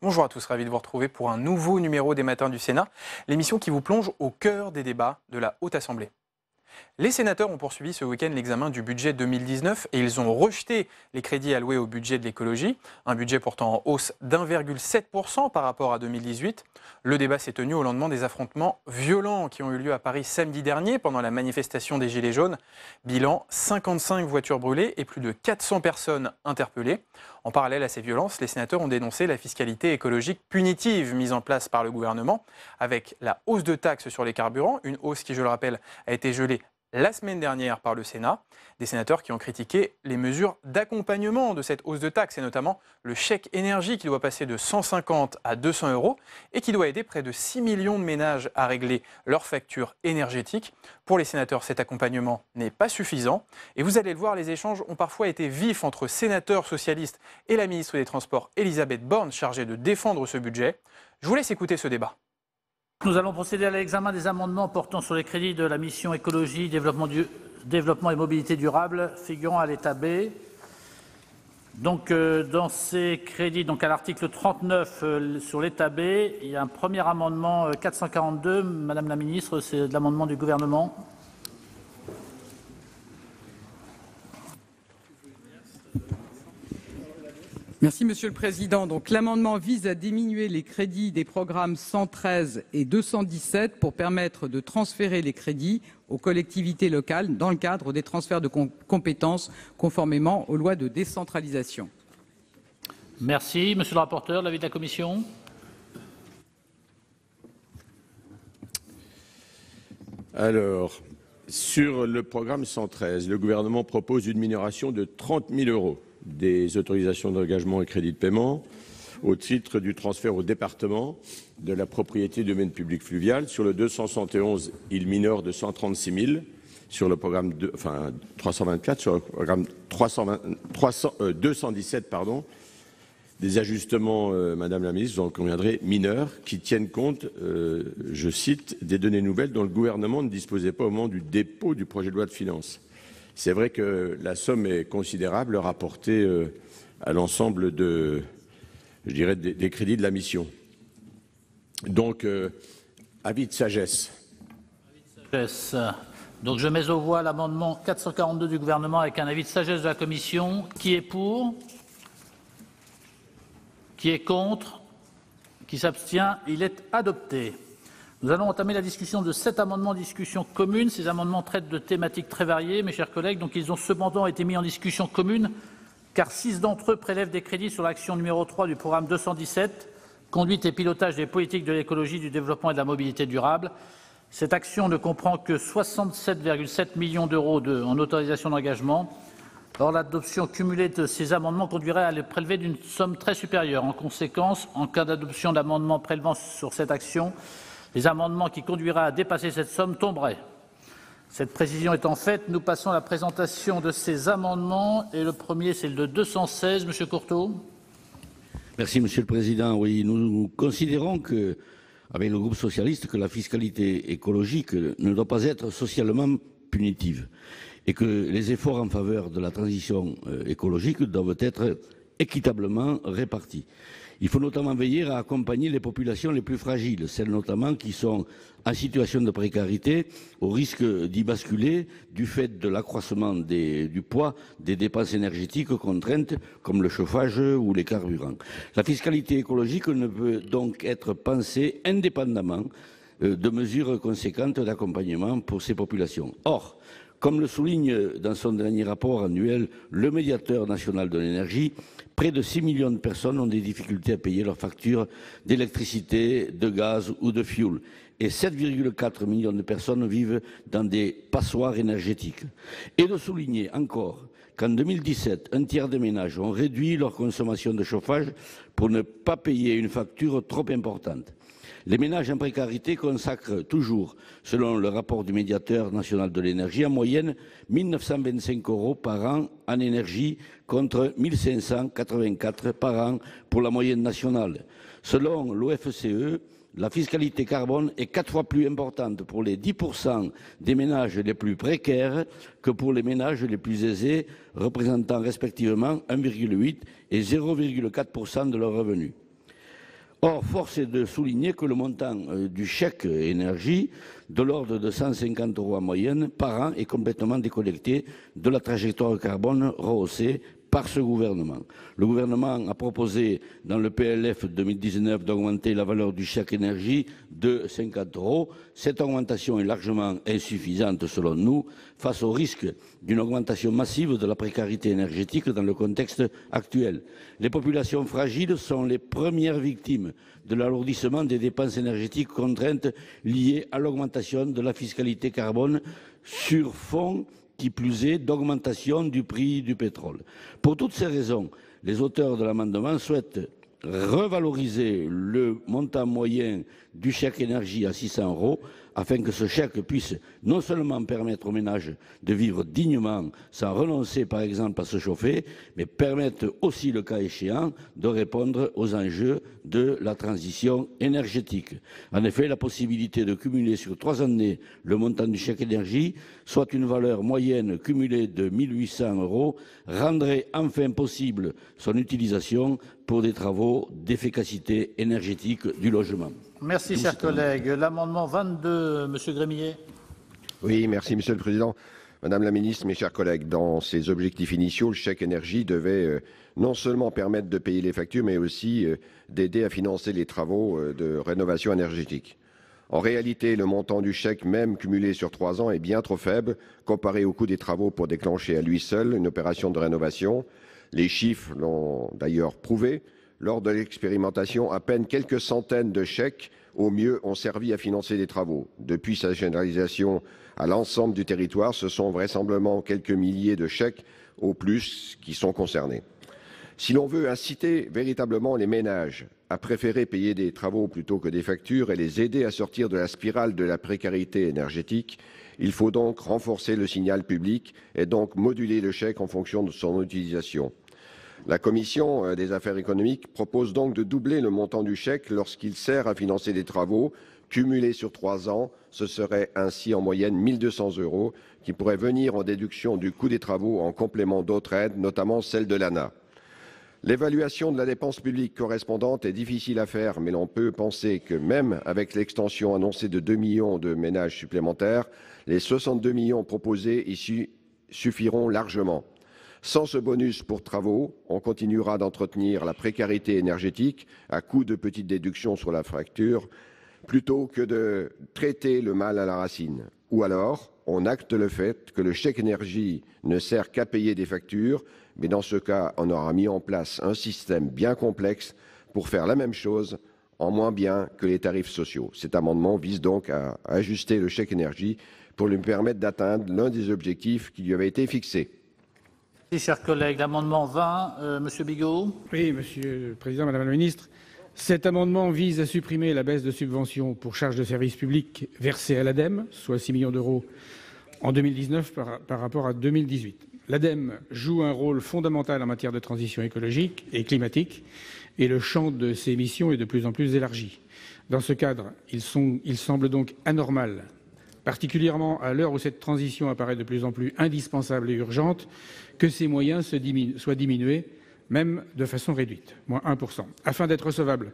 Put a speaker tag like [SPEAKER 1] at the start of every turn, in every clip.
[SPEAKER 1] Bonjour à tous, ravi de vous retrouver pour un nouveau numéro des Matins du Sénat, l'émission qui vous plonge au cœur des débats de la Haute Assemblée. Les sénateurs ont poursuivi ce week-end l'examen du budget 2019 et ils ont rejeté les crédits alloués au budget de l'écologie, un budget pourtant en hausse d'1,7% par rapport à 2018. Le débat s'est tenu au lendemain des affrontements violents qui ont eu lieu à Paris samedi dernier pendant la manifestation des Gilets jaunes. Bilan, 55 voitures brûlées et plus de 400 personnes interpellées. En parallèle à ces violences, les sénateurs ont dénoncé la fiscalité écologique punitive mise en place par le gouvernement avec la hausse de taxes sur les carburants, une hausse qui, je le rappelle, a été gelée la semaine dernière par le Sénat. Des sénateurs qui ont critiqué les mesures d'accompagnement de cette hausse de taxes et notamment le chèque énergie qui doit passer de 150 à 200 euros et qui doit aider près de 6 millions de ménages à régler leurs factures énergétiques. Pour les sénateurs, cet accompagnement n'est pas suffisant et vous allez le voir, les échanges ont parfois été vifs entre sénateurs socialistes et la ministre des Transports Elisabeth Borne chargée de défendre ce budget. Je vous laisse écouter ce débat.
[SPEAKER 2] Nous allons procéder à l'examen des amendements portant sur les crédits de la mission écologie, développement et mobilité durable figurant à l'état B. Donc, dans ces crédits, donc à l'article 39 sur l'état B, il y a un premier amendement 442. Madame la ministre, c'est l'amendement du gouvernement.
[SPEAKER 3] Merci Monsieur le Président. Donc l'amendement vise à diminuer les crédits des programmes 113 et 217 pour permettre de transférer les crédits aux collectivités locales dans le cadre des transferts de compétences conformément aux lois de décentralisation.
[SPEAKER 2] Merci. Monsieur le rapporteur, l'avis de la commission.
[SPEAKER 4] Alors, sur le programme 113, le gouvernement propose une minoration de 30 000 € des autorisations d'engagement et crédits de paiement au titre du transfert au département de la propriété du domaine public fluvial. Sur le 271, il minore de 136 000 sur le programme 324, sur le programme 217, des ajustements, Madame la Ministre, vous en conviendrez, mineurs, qui tiennent compte, je cite, des données nouvelles dont le gouvernement ne disposait pas au moment du dépôt du projet de loi de finances. C'est vrai que la somme est considérable rapportée à l'ensemble des crédits de la mission. Donc, avis de sagesse.
[SPEAKER 2] Donc, je mets aux voix l'amendement 442 du gouvernement avec un avis de sagesse de la commission. Qui est pour? Qui est contre? Qui s'abstient? Il est adopté. Nous allons entamer la discussion de 7 amendements en discussion commune. Ces amendements traitent de thématiques très variées, mes chers collègues. Donc, ils ont cependant été mis en discussion commune, car 6 d'entre eux prélèvent des crédits sur l'action numéro 3 du programme 217, conduite et pilotage des politiques de l'écologie, du développement et de la mobilité durable. Cette action ne comprend que 67,7 millions d'euros en autorisation d'engagement. Or, l'adoption cumulée de ces amendements conduirait à les prélever d'une somme très supérieure. En conséquence, en cas d'adoption d'amendements prélevant sur cette action, les amendements qui conduiraient à dépasser cette somme tomberaient. Cette précision étant faite, nous passons à la présentation de ces amendements. Et le premier, c'est le 216. Monsieur Courteau.
[SPEAKER 5] Merci, Monsieur le Président. Oui, nous considérons que, avec le groupe socialiste, que la fiscalité écologique ne doit pas être socialement punitive et que les efforts en faveur de la transition écologique doivent être équitablement répartis. Il faut notamment veiller à accompagner les populations les plus fragiles, celles notamment qui sont en situation de précarité, au risque d'y basculer du fait de l'accroissement du poids des dépenses énergétiques contraintes comme le chauffage ou les carburants. La fiscalité écologique ne peut donc être pensée indépendamment de mesures conséquentes d'accompagnement pour ces populations. Or, comme le souligne dans son dernier rapport annuel le médiateur national de l'énergie, près de 6 millions de personnes ont des difficultés à payer leurs factures d'électricité, de gaz ou de fioul. Et 7,4 millions de personnes vivent dans des passoires énergétiques. Et de souligner encore qu'en 2017, un tiers des ménages ont réduit leur consommation de chauffage pour ne pas payer une facture trop importante. Les ménages en précarité consacrent toujours, selon le rapport du médiateur national de l'énergie, en moyenne 1 925 € par an en énergie contre 1 584 par an pour la moyenne nationale. Selon l'OFCE, la fiscalité carbone est 4 fois plus importante pour les 10% des ménages les plus précaires que pour les ménages les plus aisés, représentant respectivement 1,8 et 0,4% de leurs revenus. Or, force est de souligner que le montant du chèque énergie, de l'ordre de 150 € en moyenne par an, est complètement déconnecté de la trajectoire carbone rehaussée par ce gouvernement. Le gouvernement a proposé dans le PLF 2019 d'augmenter la valeur du chèque énergie de 50 €. Cette augmentation est largement insuffisante selon nous face au risque d'une augmentation massive de la précarité énergétique dans le contexte actuel. Les populations fragiles sont les premières victimes de l'alourdissement des dépenses énergétiques contraintes liées à l'augmentation de la fiscalité carbone sur fond qui plus est d'augmentation du prix du pétrole. Pour toutes ces raisons, les auteurs de l'amendement souhaitent revaloriser le montant moyen du chèque énergie à 600 € afin que ce chèque puisse non seulement permettre aux ménages de vivre dignement sans renoncer par exemple à se chauffer, mais permettre aussi, le cas échéant, de répondre aux enjeux de la transition énergétique. En effet, la possibilité de cumuler sur 3 années le montant du chèque énergie, soit une valeur moyenne cumulée de 1 800 €, rendrait enfin possible son utilisation pour des travaux d'efficacité énergétique du logement.
[SPEAKER 2] Merci, chers collègues. L'amendement 22, Monsieur Grémillet.
[SPEAKER 6] Oui, merci Monsieur le Président. Madame la Ministre, mes chers collègues, dans ses objectifs initiaux, le chèque énergie devait non seulement permettre de payer les factures, mais aussi d'aider à financer les travaux de rénovation énergétique. En réalité, le montant du chèque, même cumulé sur 3 ans, est bien trop faible comparé au coût des travaux pour déclencher à lui seul une opération de rénovation. Les chiffres l'ont d'ailleurs prouvé. Lors de l'expérimentation, à peine quelques centaines de chèques, au mieux, ont servi à financer les travaux. Depuis sa généralisation à l'ensemble du territoire, ce sont vraisemblablement quelques milliers de chèques au plus qui sont concernés. Si l'on veut inciter véritablement les ménages à préférer payer des travaux plutôt que des factures et les aider à sortir de la spirale de la précarité énergétique, il faut donc renforcer le signal public et donc moduler le chèque en fonction de son utilisation. La Commission des affaires économiques propose donc de doubler le montant du chèque lorsqu'il sert à financer des travaux. Cumulés sur 3 ans, ce serait ainsi en moyenne 1 200 € qui pourraient venir en déduction du coût des travaux en complément d'autres aides, notamment celle de l'ANA. L'évaluation de la dépense publique correspondante est difficile à faire, mais l'on peut penser que même avec l'extension annoncée de 2 millions de ménages supplémentaires, les 62 millions proposés ici suffiront largement. Sans ce bonus pour travaux, on continuera d'entretenir la précarité énergétique à coup de petites déductions sur la facture, plutôt que de traiter le mal à la racine. Ou alors, on acte le fait que le chèque énergie ne sert qu'à payer des factures, mais dans ce cas, on aura mis en place un système bien complexe pour faire la même chose en moins bien que les tarifs sociaux. Cet amendement vise donc à ajuster le chèque énergie pour lui permettre d'atteindre l'un des objectifs qui lui avait été fixé.
[SPEAKER 2] Merci, chers collègues. L'amendement 20, Monsieur Bigot.
[SPEAKER 7] Oui, Monsieur le Président, Madame la Ministre. Cet amendement vise à supprimer la baisse de subventions pour charges de service public versées à l'ADEME, soit 6 millions d'euros en 2019 par rapport à 2018. L'ADEME joue un rôle fondamental en matière de transition écologique et climatique, et le champ de ses missions est de plus en plus élargi. Dans ce cadre, il semble donc anormal, particulièrement à l'heure où cette transition apparaît de plus en plus indispensable et urgente, que ces moyens soient diminués, même de façon réduite, moins 1%. Afin d'être recevable,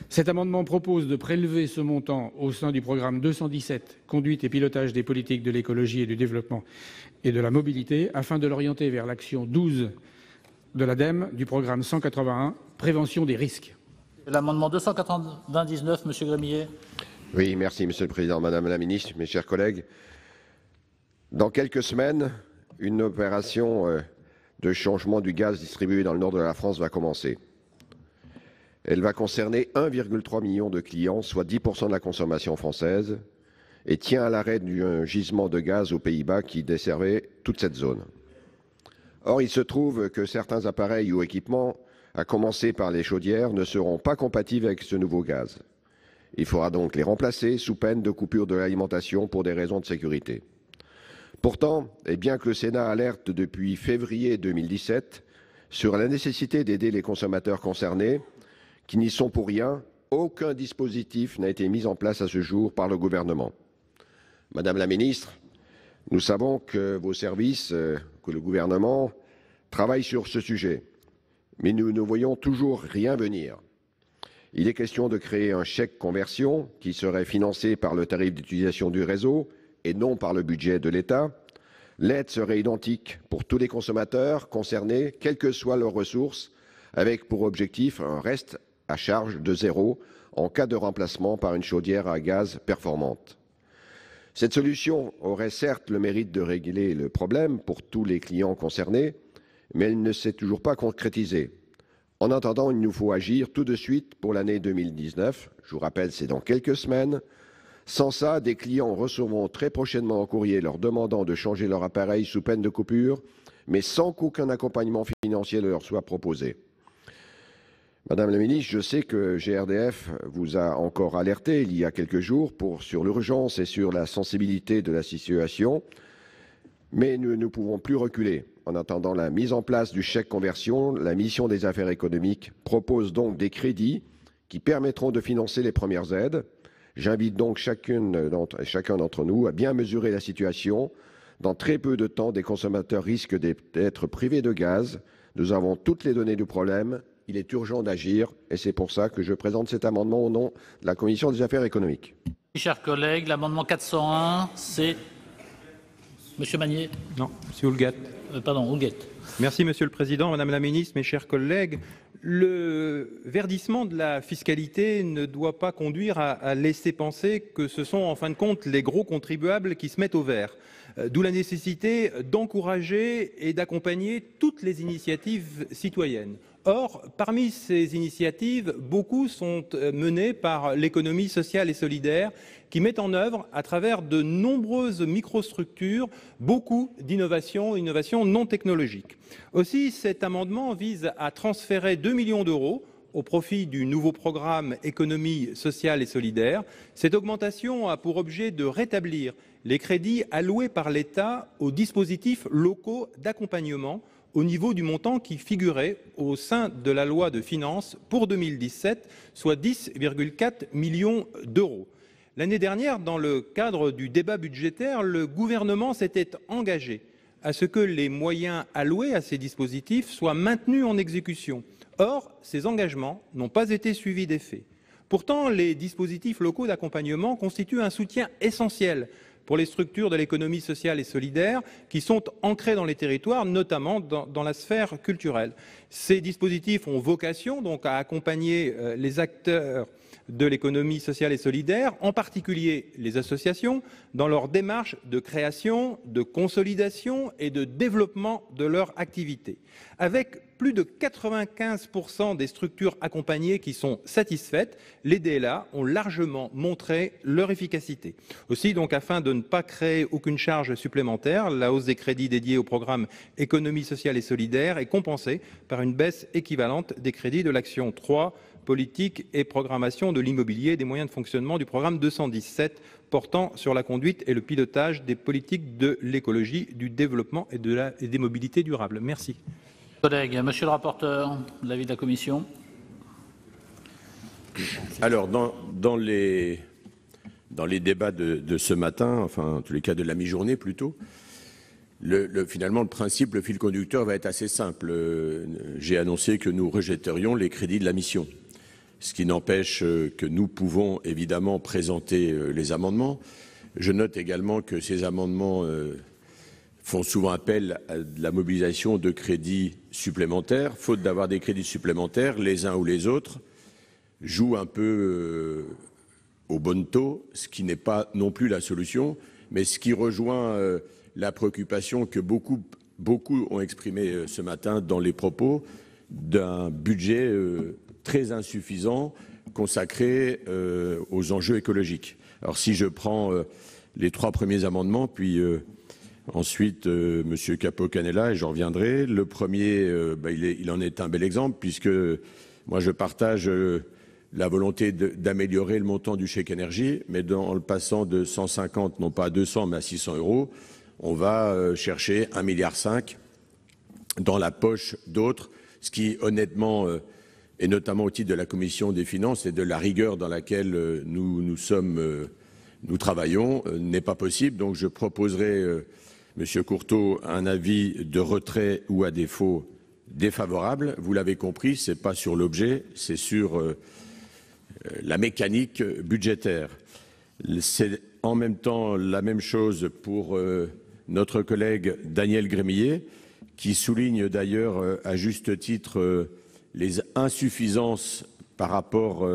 [SPEAKER 7] cet amendement propose de prélever ce montant au sein du programme 217, Conduite et pilotage des politiques de l'écologie et du développement et de la mobilité, afin de l'orienter vers l'action 12 de l'ADEME du programme 181, Prévention des risques.
[SPEAKER 2] L'amendement 299, Monsieur Grémillet.
[SPEAKER 6] Oui, merci Monsieur le Président, Madame la Ministre, mes chers collègues. Dans quelques semaines, une opération de changement du gaz distribué dans le nord de la France va commencer. Elle va concerner 1,3 million de clients, soit 10% de la consommation française, et tient à l'arrêt d'un gisement de gaz aux Pays-Bas qui desservait toute cette zone. Or, il se trouve que certains appareils ou équipements, à commencer par les chaudières, ne seront pas compatibles avec ce nouveau gaz. Il faudra donc les remplacer sous peine de coupure de l'alimentation pour des raisons de sécurité. Pourtant, et bien que le Sénat alerte depuis février 2017 sur la nécessité d'aider les consommateurs concernés, qui n'y sont pour rien, aucun dispositif n'a été mis en place à ce jour par le gouvernement. Madame la Ministre, nous savons que vos services, que le gouvernement, travaillent sur ce sujet, mais nous ne voyons toujours rien venir. Il est question de créer un chèque conversion qui serait financé par le tarif d'utilisation du réseau et non par le budget de l'État. L'aide serait identique pour tous les consommateurs concernés, quelles que soient leurs ressources, avec pour objectif un reste à charge de 0 en cas de remplacement par une chaudière à gaz performante. Cette solution aurait certes le mérite de régler le problème pour tous les clients concernés, mais elle ne s'est toujours pas concrétisée. En attendant, il nous faut agir tout de suite pour l'année 2019. Je vous rappelle, c'est dans quelques semaines. Sans ça, des clients recevront très prochainement un courrier leur demandant de changer leur appareil sous peine de coupure, mais sans qu'aucun accompagnement financier leur soit proposé. Madame la ministre, je sais que GRDF vous a encore alerté il y a quelques jours sur l'urgence et sur la sensibilité de la situation, mais nous ne pouvons plus reculer. En attendant la mise en place du chèque conversion, la mission des affaires économiques propose donc des crédits qui permettront de financer les premières aides. J'invite donc chacun d'entre nous à bien mesurer la situation. Dans très peu de temps, des consommateurs risquent d'être privés de gaz. Nous avons toutes les données du problème. Il est urgent d'agir et c'est pour ça que je présente cet amendement au nom de la Commission des affaires économiques.
[SPEAKER 2] Chers collègues, l'amendement 401, c'est Monsieur Magnier.
[SPEAKER 8] Non, Monsieur Houlgate.
[SPEAKER 2] Pardon, Houlgate.
[SPEAKER 8] Merci Monsieur le Président, Madame la Ministre, mes chers collègues. Le verdissement de la fiscalité ne doit pas conduire à laisser penser que ce sont en fin de compte les gros contribuables qui se mettent au vert. D'où la nécessité d'encourager et d'accompagner toutes les initiatives citoyennes. Or, parmi ces initiatives, beaucoup sont menées par l'économie sociale et solidaire qui met en œuvre, à travers de nombreuses microstructures, beaucoup d'innovations non technologiques. Aussi, cet amendement vise à transférer 2 millions d'euros au profit du nouveau programme Économie sociale et solidaire. Cette augmentation a pour objet de rétablir les crédits alloués par l'État aux dispositifs locaux d'accompagnement au niveau du montant qui figurait au sein de la loi de finances pour 2017, soit 10,4 millions d'euros. L'année dernière, dans le cadre du débat budgétaire, le gouvernement s'était engagé à ce que les moyens alloués à ces dispositifs soient maintenus en exécution. Or, ces engagements n'ont pas été suivis d'effet. Pourtant, les dispositifs locaux d'accompagnement constituent un soutien essentiel pour les structures de l'économie sociale et solidaire qui sont ancrées dans les territoires, notamment dans la sphère culturelle. Ces dispositifs ont vocation donc à accompagner les acteurs de l'économie sociale et solidaire, en particulier les associations, dans leur démarche de création, de consolidation et de développement de leur activité. Avec plus de 95% des structures accompagnées qui sont satisfaites, les DLA ont largement montré leur efficacité. Aussi, donc, afin de ne pas créer aucune charge supplémentaire, la hausse des crédits dédiés au programme Économie sociale et solidaire est compensée par une baisse équivalente des crédits de l'action 3, politique et programmation de l'immobilier et des moyens de fonctionnement du programme 217 portant sur la conduite et le pilotage des politiques de l'écologie, du développement et des mobilités durables. Merci.
[SPEAKER 2] Collègues, monsieur le rapporteur, l'avis de la commission.
[SPEAKER 4] Alors, dans les débats de ce matin, enfin, en tous les cas de la mi-journée plutôt, finalement, le principe, le fil conducteur va être assez simple. J'ai annoncé que nous rejetterions les crédits de la mission. Ce qui n'empêche que nous pouvons évidemment présenter les amendements. Je note également que ces amendements font souvent appel à de la mobilisation de crédits supplémentaires. Faute d'avoir des crédits supplémentaires, les uns ou les autres jouent un peu au bonneteau, ce qui n'est pas non plus la solution, mais ce qui rejoint la préoccupation que beaucoup ont exprimée ce matin dans les propos d'un budget très insuffisant consacré aux enjeux écologiques. Alors si je prends les 3 premiers amendements, puis ensuite M. Capo-Canella, et j'en reviendrai. Le premier, il en est un bel exemple, puisque moi je partage la volonté d'améliorer le montant du chèque énergie, mais en le passant de 150, non pas à 200, mais à 600 €, on va chercher 1,5 milliard dans la poche d'autres, ce qui honnêtement, et notamment au titre de la Commission des finances et de la rigueur dans laquelle nous travaillons, n'est pas possible. Donc je proposerai, Monsieur Courteau, un avis de retrait ou à défaut défavorable. Vous l'avez compris, ce n'est pas sur l'objet, c'est sur la mécanique budgétaire. C'est en même temps la même chose pour notre collègue Daniel Gremillet, qui souligne d'ailleurs à juste titre les insuffisances par rapport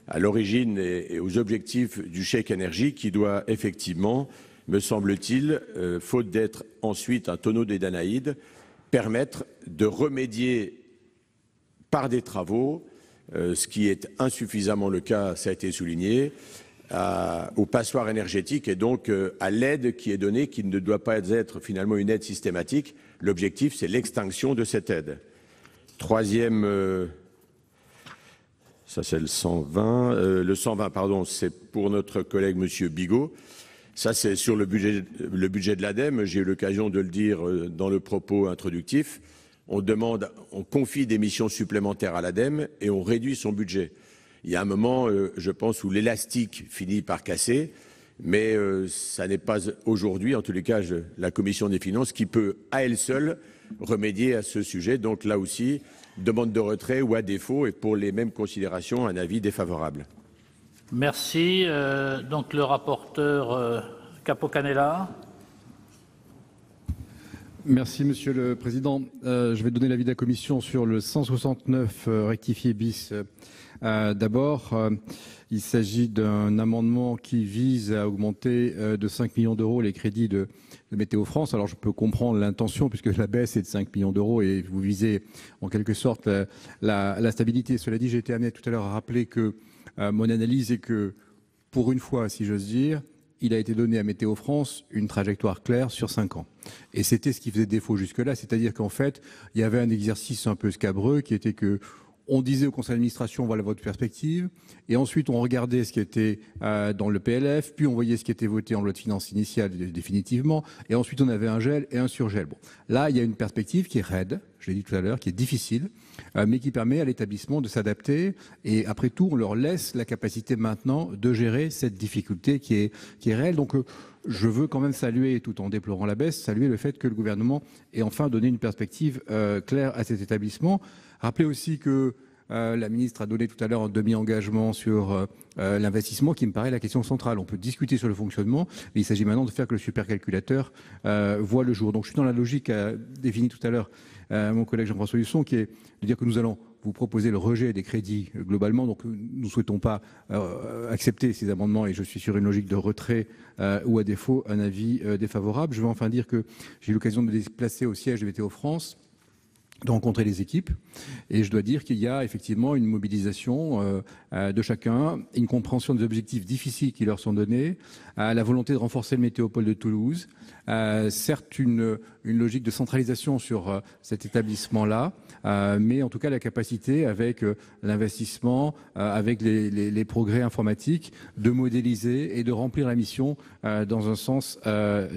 [SPEAKER 4] à l'origine et aux objectifs du chèque énergie qui doit effectivement, me semble-t-il, faute d'être ensuite un tonneau des Danaïdes, permettre de remédier par des travaux, ce qui est insuffisamment le cas, ça a été souligné, aux passoires énergétiques et donc à l'aide qui est donnée, qui ne doit pas être finalement une aide systématique. L'objectif, c'est l'extinction de cette aide. Troisième, ça c'est le 120, pardon, c'est pour notre collègue Monsieur Bigot. Ça, c'est sur le budget de l'ADEME. J'ai eu l'occasion de le dire dans le propos introductif. On confie des missions supplémentaires à l'ADEME et on réduit son budget. Il y a un moment, je pense, où l'élastique finit par casser, mais ça n'est pas aujourd'hui, en tous les cas, la Commission des finances qui peut, à elle seule, remédier à ce sujet. Donc là aussi, demande de retrait ou à défaut, et pour les mêmes considérations, un avis défavorable.
[SPEAKER 2] Merci. Donc le rapporteur Capo Canella.
[SPEAKER 9] Merci Monsieur le Président. Je vais donner l'avis de la Commission sur le 169 rectifié bis. D'abord, il s'agit d'un amendement qui vise à augmenter de 5 millions d'euros les crédits de Météo France. Alors je peux comprendre l'intention puisque la baisse est de 5 millions d'euros et vous visez en quelque sorte la stabilité. Cela dit, j'ai été amené tout à l'heure à rappeler que mon analyse est que, pour une fois, si j'ose dire, il a été donné à Météo France une trajectoire claire sur 5 ans. Et c'était ce qui faisait défaut jusque-là, c'est-à-dire qu'en fait, il y avait un exercice un peu scabreux qui était que on disait au conseil d'administration, voilà votre perspective, et ensuite on regardait ce qui était dans le PLF, puis on voyait ce qui était voté en loi de finances initiale définitivement, et ensuite on avait un gel et un surgel. Bon, là, il y a une perspective qui est raide, je l'ai dit tout à l'heure, qui est difficile, mais qui permet à l'établissement de s'adapter, et après tout, on leur laisse la capacité maintenant de gérer cette difficulté qui est réelle. Donc, je veux quand même saluer, tout en déplorant la baisse, saluer le fait que le gouvernement ait enfin donné une perspective claire à cet établissement. Rappelez aussi que la ministre a donné tout à l'heure un demi-engagement sur l'investissement qui me paraît la question centrale. On peut discuter sur le fonctionnement, mais il s'agit maintenant de faire que le supercalculateur voit le jour. Donc je suis dans la logique définie tout à l'heure mon collègue Jean-François Husson, qui est de dire que nous allons vous proposer le rejet des crédits globalement. Donc nous ne souhaitons pas accepter ces amendements et je suis sur une logique de retrait ou à défaut un avis défavorable. Je veux enfin dire que j'ai eu l'occasion de me déplacer au siège de Météo France, de rencontrer les équipes, et je dois dire qu'il y a effectivement une mobilisation de chacun, une compréhension des objectifs difficiles qui leur sont donnés, la volonté de renforcer le Météopole de Toulouse, certes une logique de centralisation sur cet établissement-là, mais en tout cas la capacité avec l'investissement, avec les progrès informatiques, de modéliser et de remplir la mission dans un sens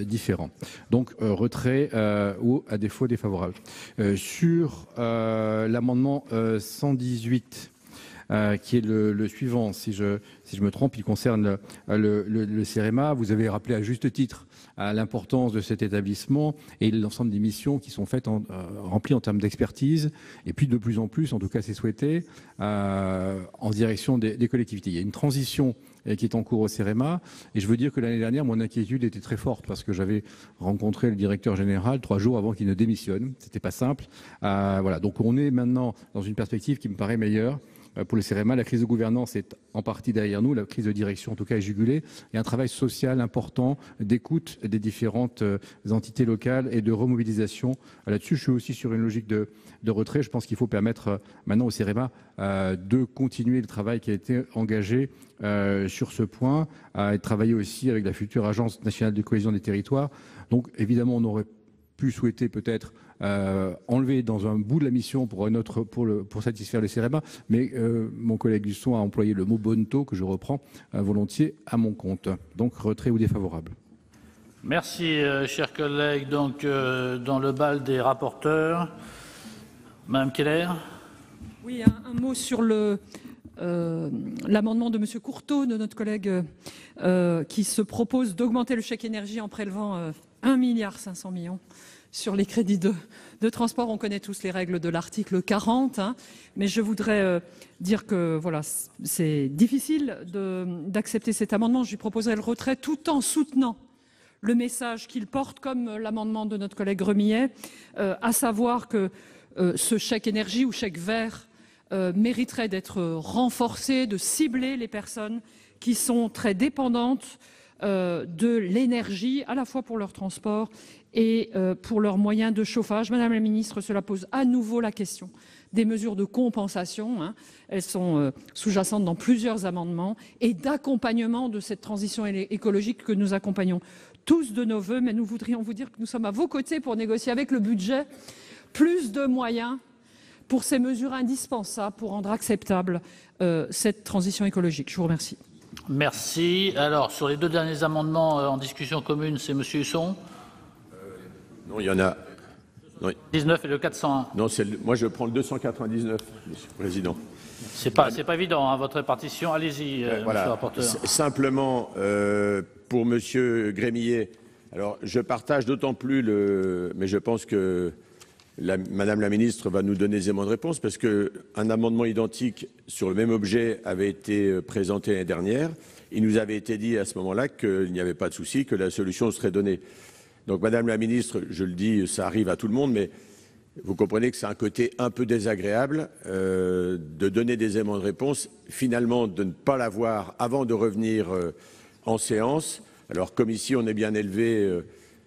[SPEAKER 9] différent. Donc retrait ou à défaut défavorable. Sur l'amendement 118, qui est le suivant, si je me trompe, il concerne le CEREMA. Vous avez rappelé à juste titre l'importance de cet établissement et l'ensemble des missions qui sont faites, remplies en termes d'expertise, et puis de plus en plus, en tout cas c'est souhaité, en direction des collectivités. Il y a une transition qui est en cours au CEREMA, et je veux dire que l'année dernière, mon inquiétude était très forte parce que j'avais rencontré le directeur général 3 jours avant qu'il ne démissionne. C'était pas simple. Voilà. Donc on est maintenant dans une perspective qui me paraît meilleure. Pour le CEREMA, la crise de gouvernance est en partie derrière nous, la crise de direction en tout cas est jugulée. Il y a un travail social important d'écoute des différentes entités locales et de remobilisation. Là-dessus, je suis aussi sur une logique de retrait. Je pense qu'il faut permettre maintenant au CEREMA de continuer le travail qui a été engagé sur ce point, et de travailler aussi avec la future Agence nationale de cohésion des territoires. Donc évidemment, on aurait pu souhaiter peut-être enlever dans un bout de la mission pour satisfaire le CEREMA, mais mon collègue Husson a employé le mot bonneteau que je reprends volontiers à mon compte. Donc retrait ou défavorable.
[SPEAKER 2] Merci, chers collègues. Donc dans le bal des rapporteurs, Madame Keller.
[SPEAKER 10] Oui, un mot sur l'amendement de Monsieur Courteau, de notre collègue, qui se propose d'augmenter le chèque énergie en prélevant 1,5 milliard. sur les crédits de transport. On connaît tous les règles de l'article 40, hein, mais je voudrais dire que voilà, c'est difficile d'accepter cet amendement. Je lui proposerai le retrait tout en soutenant le message qu'il porte, comme l'amendement de notre collègue Gremillet, à savoir que ce chèque énergie ou chèque vert mériterait d'être renforcé, de cibler les personnes qui sont très dépendantes de l'énergie, à la fois pour leur transport et pour leurs moyens de chauffage. Madame la ministre, cela pose à nouveau la question des mesures de compensation, hein. Elles sont sous-jacentes dans plusieurs amendements, et d'accompagnement de cette transition écologique que nous accompagnons tous de nos voeux, mais nous voudrions vous dire que nous sommes à vos côtés pour négocier avec le budget plus de moyens pour ces mesures indispensables pour rendre acceptable cette transition écologique. Je vous remercie.
[SPEAKER 2] Merci. Alors, sur les deux derniers amendements en discussion commune, c'est M. Husson.
[SPEAKER 4] Non, il y en a. Non,
[SPEAKER 2] 19 et le 401.
[SPEAKER 4] non moi je prends le 299, Monsieur le Président.
[SPEAKER 2] C'est pas évident, hein, votre répartition. Allez-y, Monsieur le rapporteur.
[SPEAKER 4] Simplement, pour Monsieur Gremillet, alors je partage d'autant plus mais je pense que Madame la Ministre va nous des éléments de réponse, parce qu'un amendement identique sur le même objet avait été présenté l'année dernière. Il nous avait été dit à ce moment-là qu'il n'y avait pas de souci, que la solution serait donnée. Donc, Madame la Ministre, je le dis, ça arrive à tout le monde, mais vous comprenez que c'est un côté un peu désagréable de donner des éléments de réponse, finalement de ne pas l'avoir avant de revenir en séance. Alors, comme ici on est bien élevé,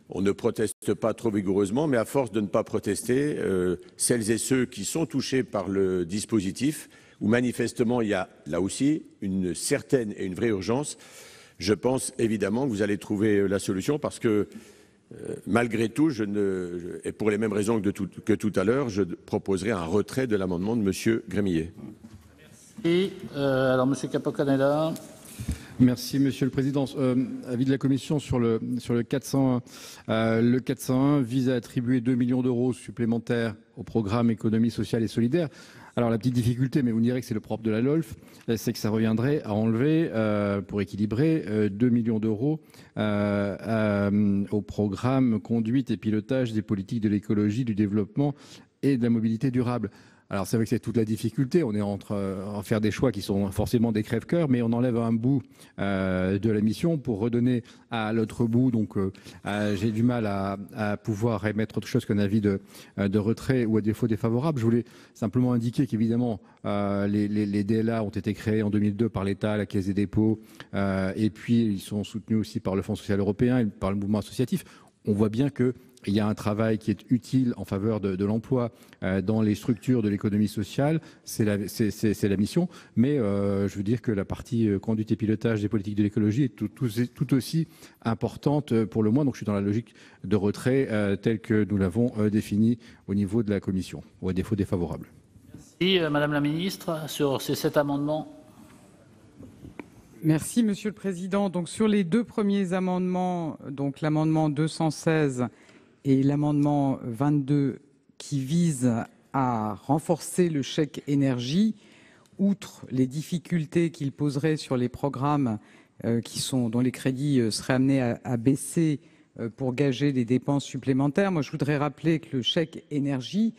[SPEAKER 4] on ne proteste pas trop vigoureusement, mais à force de ne pas protester, celles et ceux qui sont touchés par le dispositif, où manifestement il y a là aussi une certaine et une vraie urgence, je pense évidemment que vous allez trouver la solution, parce que malgré tout, et pour les mêmes raisons que tout à l'heure, je proposerai un retrait de l'amendement de M. Gremillet.
[SPEAKER 2] Et alors, M. Capo-Canellas.
[SPEAKER 9] Merci, Monsieur le Président. Avis de la Commission sur le 401. Le 401 vise à attribuer 2 millions d'euros supplémentaires au programme économie sociale et solidaire. Alors la petite difficulté, mais vous me direz que c'est le propre de la LOLF, c'est que ça reviendrait à enlever, pour équilibrer, 2 millions d'euros au programme conduite et pilotage des politiques de l'écologie, du développement et de la mobilité durable. Alors c'est vrai que c'est toute la difficulté, on est en faire des choix qui sont forcément des crève-cœurs, mais on enlève un bout de la mission pour redonner à l'autre bout. Donc j'ai du mal à pouvoir émettre autre chose qu'un avis de retrait ou à défaut défavorable. Je voulais simplement indiquer qu'évidemment les DLA ont été créés en 2002 par l'État, la Caisse des dépôts, et puis ils sont soutenus aussi par le Fonds social européen et par le mouvement associatif. On voit bien que il y a un travail qui est utile en faveur de l'emploi dans les structures de l'économie sociale, c'est la mission, mais je veux dire que la partie conduite et pilotage des politiques de l'écologie est tout aussi importante pour le moins, donc je suis dans la logique de retrait telle que nous l'avons définie au niveau de la Commission, ou à défaut défavorable.
[SPEAKER 2] Merci, Madame la Ministre, sur ces 7 amendements.
[SPEAKER 3] Merci, Monsieur le Président. Donc, sur les deux premiers amendements, donc l'amendement 216 et l'amendement 22 qui visent à renforcer le chèque énergie, outre les difficultés qu'il poserait sur les programmes dont les crédits seraient amenés à baisser pour gager des dépenses supplémentaires, moi je voudrais rappeler que le chèque énergie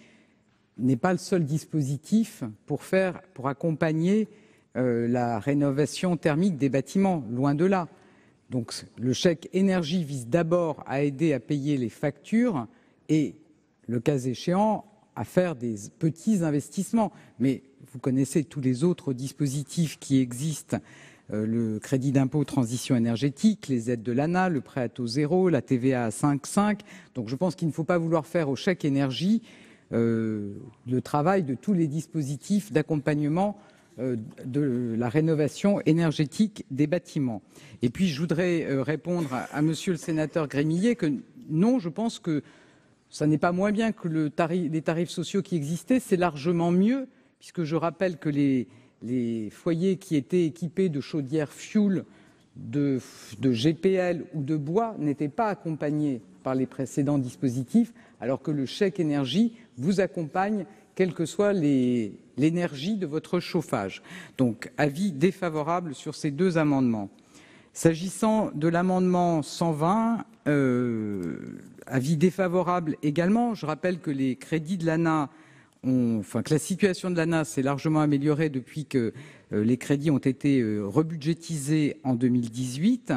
[SPEAKER 3] n'est pas le seul dispositif pour accompagner la rénovation thermique des bâtiments, loin de là. Donc le chèque énergie vise d'abord à aider à payer les factures et, le cas échéant, à faire des petits investissements. Mais vous connaissez tous les autres dispositifs qui existent, le crédit d'impôt transition énergétique, les aides de l'ANA, le prêt à taux zéro, la TVA à 5,5. Donc je pense qu'il ne faut pas vouloir faire au chèque énergie le travail de tous les dispositifs d'accompagnement de la rénovation énergétique des bâtiments. Et puis, je voudrais répondre à Monsieur le sénateur Gremillet que non, je pense que ça n'est pas moins bien que les tarifs sociaux qui existaient, c'est largement mieux, puisque je rappelle que les foyers qui étaient équipés de chaudières fuel, de GPL ou de bois n'étaient pas accompagnés par les précédents dispositifs, alors que le chèque énergie vous accompagne quelle que soit l'énergie de votre chauffage. Donc, avis défavorable sur ces deux amendements. S'agissant de l'amendement 120, avis défavorable également. Je rappelle que les crédits de l'ANA, que la situation de l'ANA s'est largement améliorée depuis que les crédits ont été rebudgétisés en 2018.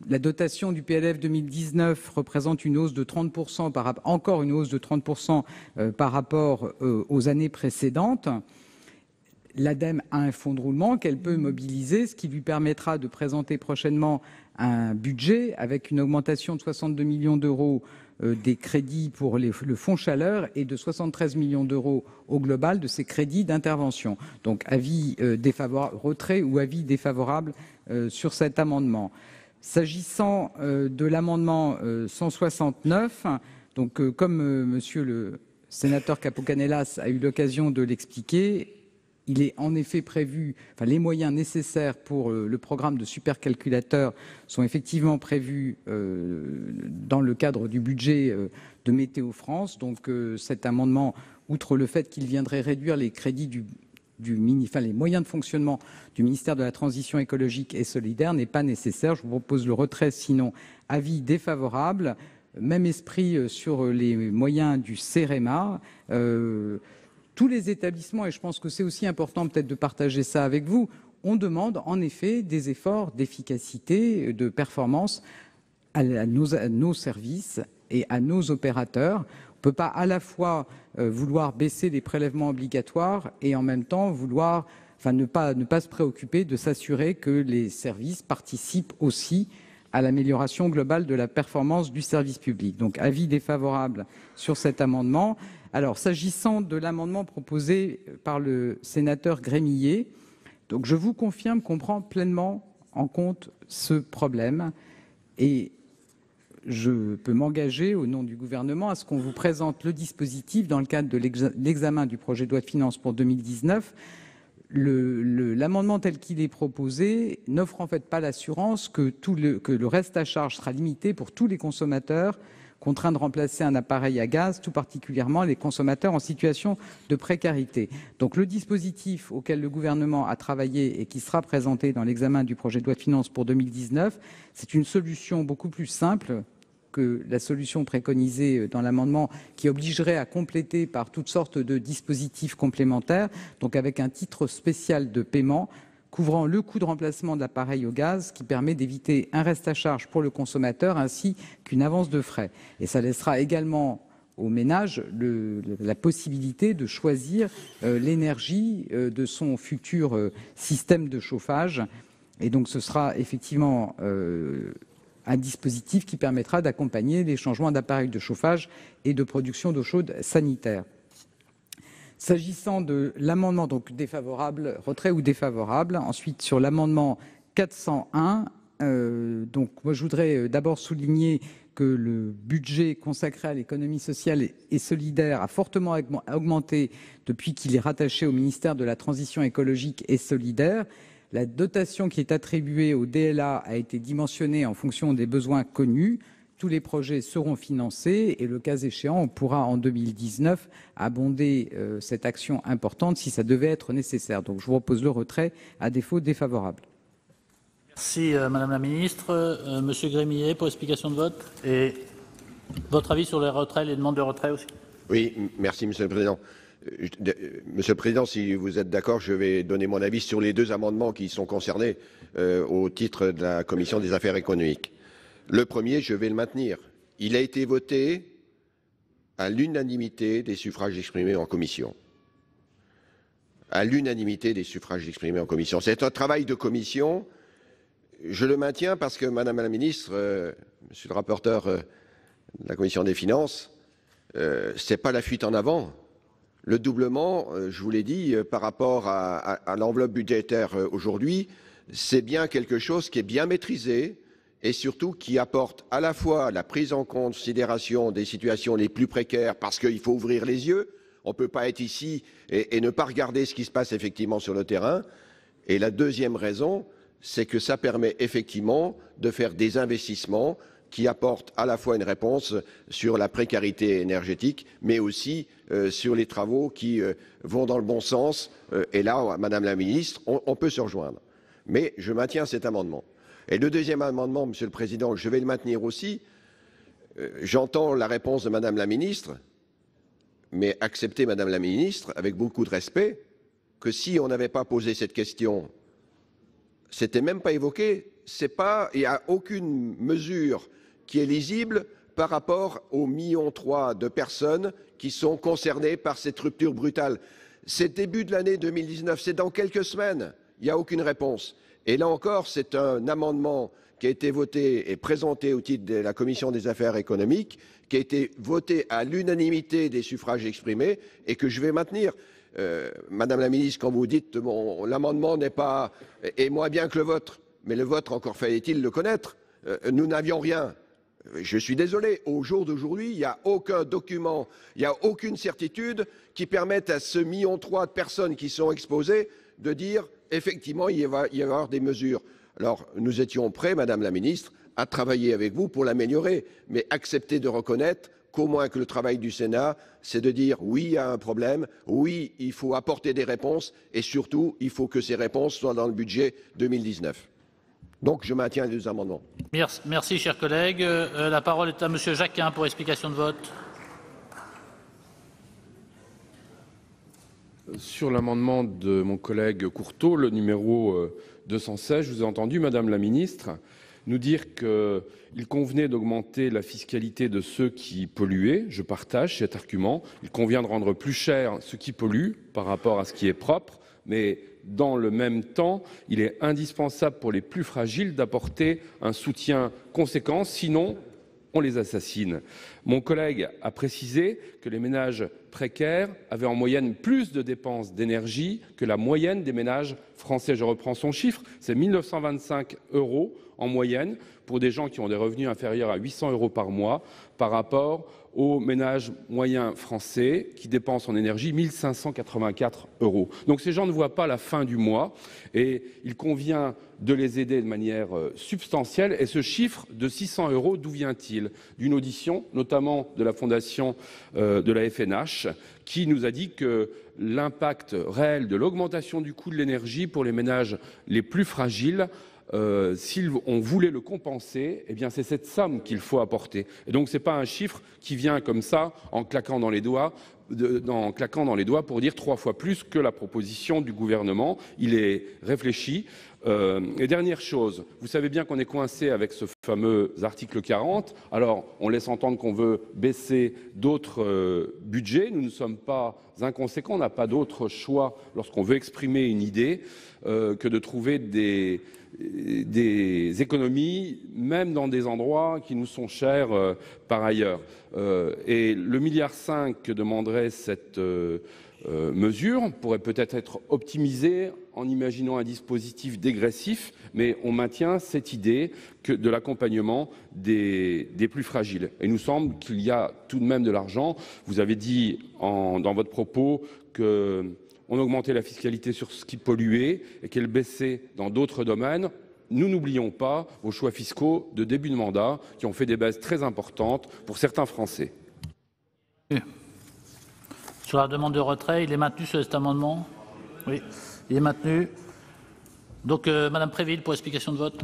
[SPEAKER 3] La dotation du PLF 2019 représente une hausse de 30%, encore une hausse de 30% par rapport aux années précédentes. L'ADEME a un fonds de roulement qu'elle peut mobiliser, ce qui lui permettra de présenter prochainement un budget avec une augmentation de 62 millions d'euros des crédits pour le fonds chaleur et de 73 millions d'euros au global de ces crédits d'intervention. Donc avis défavorable, retrait ou avis défavorable sur cet amendement. S'agissant de l'amendement 169, donc comme monsieur le sénateur Capo-Canellas a eu l'occasion de l'expliquer, il est en effet prévu, les moyens nécessaires pour le programme de supercalculateur sont effectivement prévus dans le cadre du budget de Météo France. Donc cet amendement, outre le fait qu'il viendrait réduire les crédits les moyens de fonctionnement du ministère de la Transition écologique et solidaire, n'est pas nécessaire. Je vous propose le retrait, sinon avis défavorable. Même esprit sur les moyens du CEREMA. Tous les établissements, et je pense que c'est aussi important peut-être de partager ça avec vous, on demande en effet des efforts d'efficacité, de performance à nos services et à nos opérateurs. On ne peut pas à la fois vouloir baisser les prélèvements obligatoires et en même temps ne pas se préoccuper de s'assurer que les services participent aussi à l'amélioration globale de la performance du service public. Donc avis défavorable sur cet amendement. Alors, s'agissant de l'amendement proposé par le sénateur Grémillet, donc je vous confirme qu'on prend pleinement en compte ce problème et je peux m'engager au nom du gouvernement à ce qu'on vous présente le dispositif dans le cadre de l'examen du projet de loi de finances pour 2019. L'amendement tel qu'il est proposé n'offre en fait pas l'assurance que le reste à charge sera limité pour tous les consommateurs contraints de remplacer un appareil à gaz, tout particulièrement les consommateurs en situation de précarité. Donc le dispositif auquel le gouvernement a travaillé et qui sera présenté dans l'examen du projet de loi de finances pour 2019, c'est une solution beaucoup plus simple que la solution préconisée dans l'amendement qui obligerait à compléter par toutes sortes de dispositifs complémentaires, donc avec un titre spécial de paiement couvrant le coût de remplacement de l'appareil au gaz, qui permet d'éviter un reste à charge pour le consommateur ainsi qu'une avance de frais. Et ça laissera également aux ménages la possibilité de choisir l'énergie de son futur système de chauffage. Et donc ce sera effectivement un dispositif qui permettra d'accompagner les changements d'appareils de chauffage et de production d'eau chaude sanitaire. S'agissant de l'amendement, donc défavorable, retrait ou défavorable. Ensuite, sur l'amendement 401, moi je voudrais d'abord souligner que le budget consacré à l'économie sociale et solidaire a fortement augmenté depuis qu'il est rattaché au ministère de la Transition écologique et solidaire. La dotation qui est attribuée au DLA a été dimensionnée en fonction des besoins connus. Tous les projets seront financés et le cas échéant, on pourra en 2019 abonder cette action importante si ça devait être nécessaire. Donc je vous propose le retrait, à défaut défavorable.
[SPEAKER 2] Merci Madame la Ministre. Monsieur Grémillet, pour explication de vote. Et votre avis sur les retraits, les demandes de retrait aussi.
[SPEAKER 6] Oui, merci Monsieur le Président. Monsieur le Président, si vous êtes d'accord, je vais donner mon avis sur les deux amendements qui sont concernés au titre de la Commission des affaires économiques. Le premier, je vais le maintenir. Il a été voté à l'unanimité des suffrages exprimés en commission. À l'unanimité des suffrages exprimés en commission. C'est un travail de commission. Je le maintiens parce que, Madame la Ministre, Monsieur le rapporteur de la Commission des Finances, c'est pas la fuite en avant. Le doublement, je vous l'ai dit, par rapport à l'enveloppe budgétaire aujourd'hui, c'est bien quelque chose qui est bien maîtrisé et surtout qui apporte à la fois la prise en considération des situations les plus précaires, parce qu'il faut ouvrir les yeux, on ne peut pas être ici et ne pas regarder ce qui se passe effectivement sur le terrain. Et la deuxième raison, c'est que ça permet effectivement de faire des investissements qui apportent à la fois une réponse sur la précarité énergétique, mais aussi sur les travaux qui vont dans le bon sens. Et là, Madame la Ministre, on peut se rejoindre. Mais je maintiens cet amendement. Et le deuxième amendement, Monsieur le Président, je vais le maintenir aussi. J'entends la réponse de Madame la Ministre, mais acceptez, Madame la Ministre, avec beaucoup de respect, que si on n'avait pas posé cette question, c'était même pas évoqué, il n'y a aucune mesure qui est lisible par rapport aux 1,3 million de personnes qui sont concernées par cette rupture brutale. C'est début de l'année 2019, c'est dans quelques semaines, il n'y a aucune réponse. Et là encore, c'est un amendement qui a été voté et présenté au titre de la Commission des affaires économiques, qui a été voté à l'unanimité des suffrages exprimés et que je vais maintenir. Madame la Ministre, quand vous dites l'amendement est moins bien que le vôtre, mais le vôtre, encore fallait-il le connaître, nous n'avions rien. Je suis désolé, au jour d'aujourd'hui, il n'y a aucun document, il n'y a aucune certitude qui permette à ce 1,3 million de personnes qui sont exposées de dire effectivement il va y avoir des mesures. Alors nous étions prêts, Madame la Ministre, à travailler avec vous pour l'améliorer, mais accepter de reconnaître qu'au moins que le travail du Sénat, c'est de dire oui, il y a un problème, oui, il faut apporter des réponses et surtout, il faut que ces réponses soient dans le budget 2019. Donc je maintiens les deux amendements.
[SPEAKER 2] Merci, chers collègues. La parole est à Monsieur Jacquin pour explication de vote.
[SPEAKER 11] Sur l'amendement de mon collègue Courteau, le numéro 216, je vous ai entendu, Madame la Ministre, nous dire qu'il convenait d'augmenter la fiscalité de ceux qui polluaient. Je partage cet argument. Il convient de rendre plus cher ce qui pollue par rapport à ce qui est propre, mais dans le même temps, il est indispensable pour les plus fragiles d'apporter un soutien conséquent, sinon on les assassine. Mon collègue a précisé que les ménages précaires avaient en moyenne plus de dépenses d'énergie que la moyenne des ménages français. Je reprends son chiffre, c'est 1 925 € en moyenne pour des gens qui ont des revenus inférieurs à 800 € par mois par rapport aux ménages moyens français qui dépensent en énergie 1 584 €. Donc ces gens ne voient pas la fin du mois et il convient de les aider de manière substantielle. Et ce chiffre de 600 €, d'où vient-il? D'une audition, notamment de la fondation de la FNH, qui nous a dit que l'impact réel de l'augmentation du coût de l'énergie pour les ménages les plus fragiles, si on voulait le compenser, eh bien c'est cette somme qu'il faut apporter. Et donc ce n'est pas un chiffre qui vient comme ça en claquant dans les doigts, pour dire 3 fois plus que la proposition du gouvernement. Il est réfléchi. Et dernière chose, vous savez bien qu'on est coincé avec ce fameux article 40. Alors, on laisse entendre qu'on veut baisser d'autres budgets. Nous ne sommes pas inconséquents, on n'a pas d'autre choix lorsqu'on veut exprimer une idée que de trouver des économies, même dans des endroits qui nous sont chers par ailleurs. Et le 1,5 milliard que demanderait cette mesure pourrait peut-être être optimisé en imaginant un dispositif dégressif, mais on maintient cette idée de l'accompagnement des plus fragiles. Et il nous semble qu'il y a tout de même de l'argent. Vous avez dit dans votre propos qu'on augmentait la fiscalité sur ce qui polluait et qu'elle baissait dans d'autres domaines. Nous n'oublions pas vos choix fiscaux de début de mandat qui ont fait des baisses très importantes pour certains Français.
[SPEAKER 2] Sur la demande de retrait, il est maintenu sur cet amendement? Oui, il est maintenu. Donc, Madame Préville, pour explication de vote.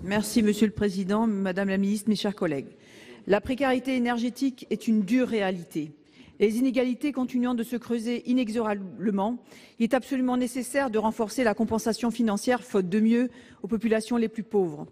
[SPEAKER 12] Merci, Monsieur le Président, Madame la Ministre, mes chers collègues. La précarité énergétique est une dure réalité. Les inégalités continuant de se creuser inexorablement, il est absolument nécessaire de renforcer la compensation financière, faute de mieux, aux populations les plus pauvres.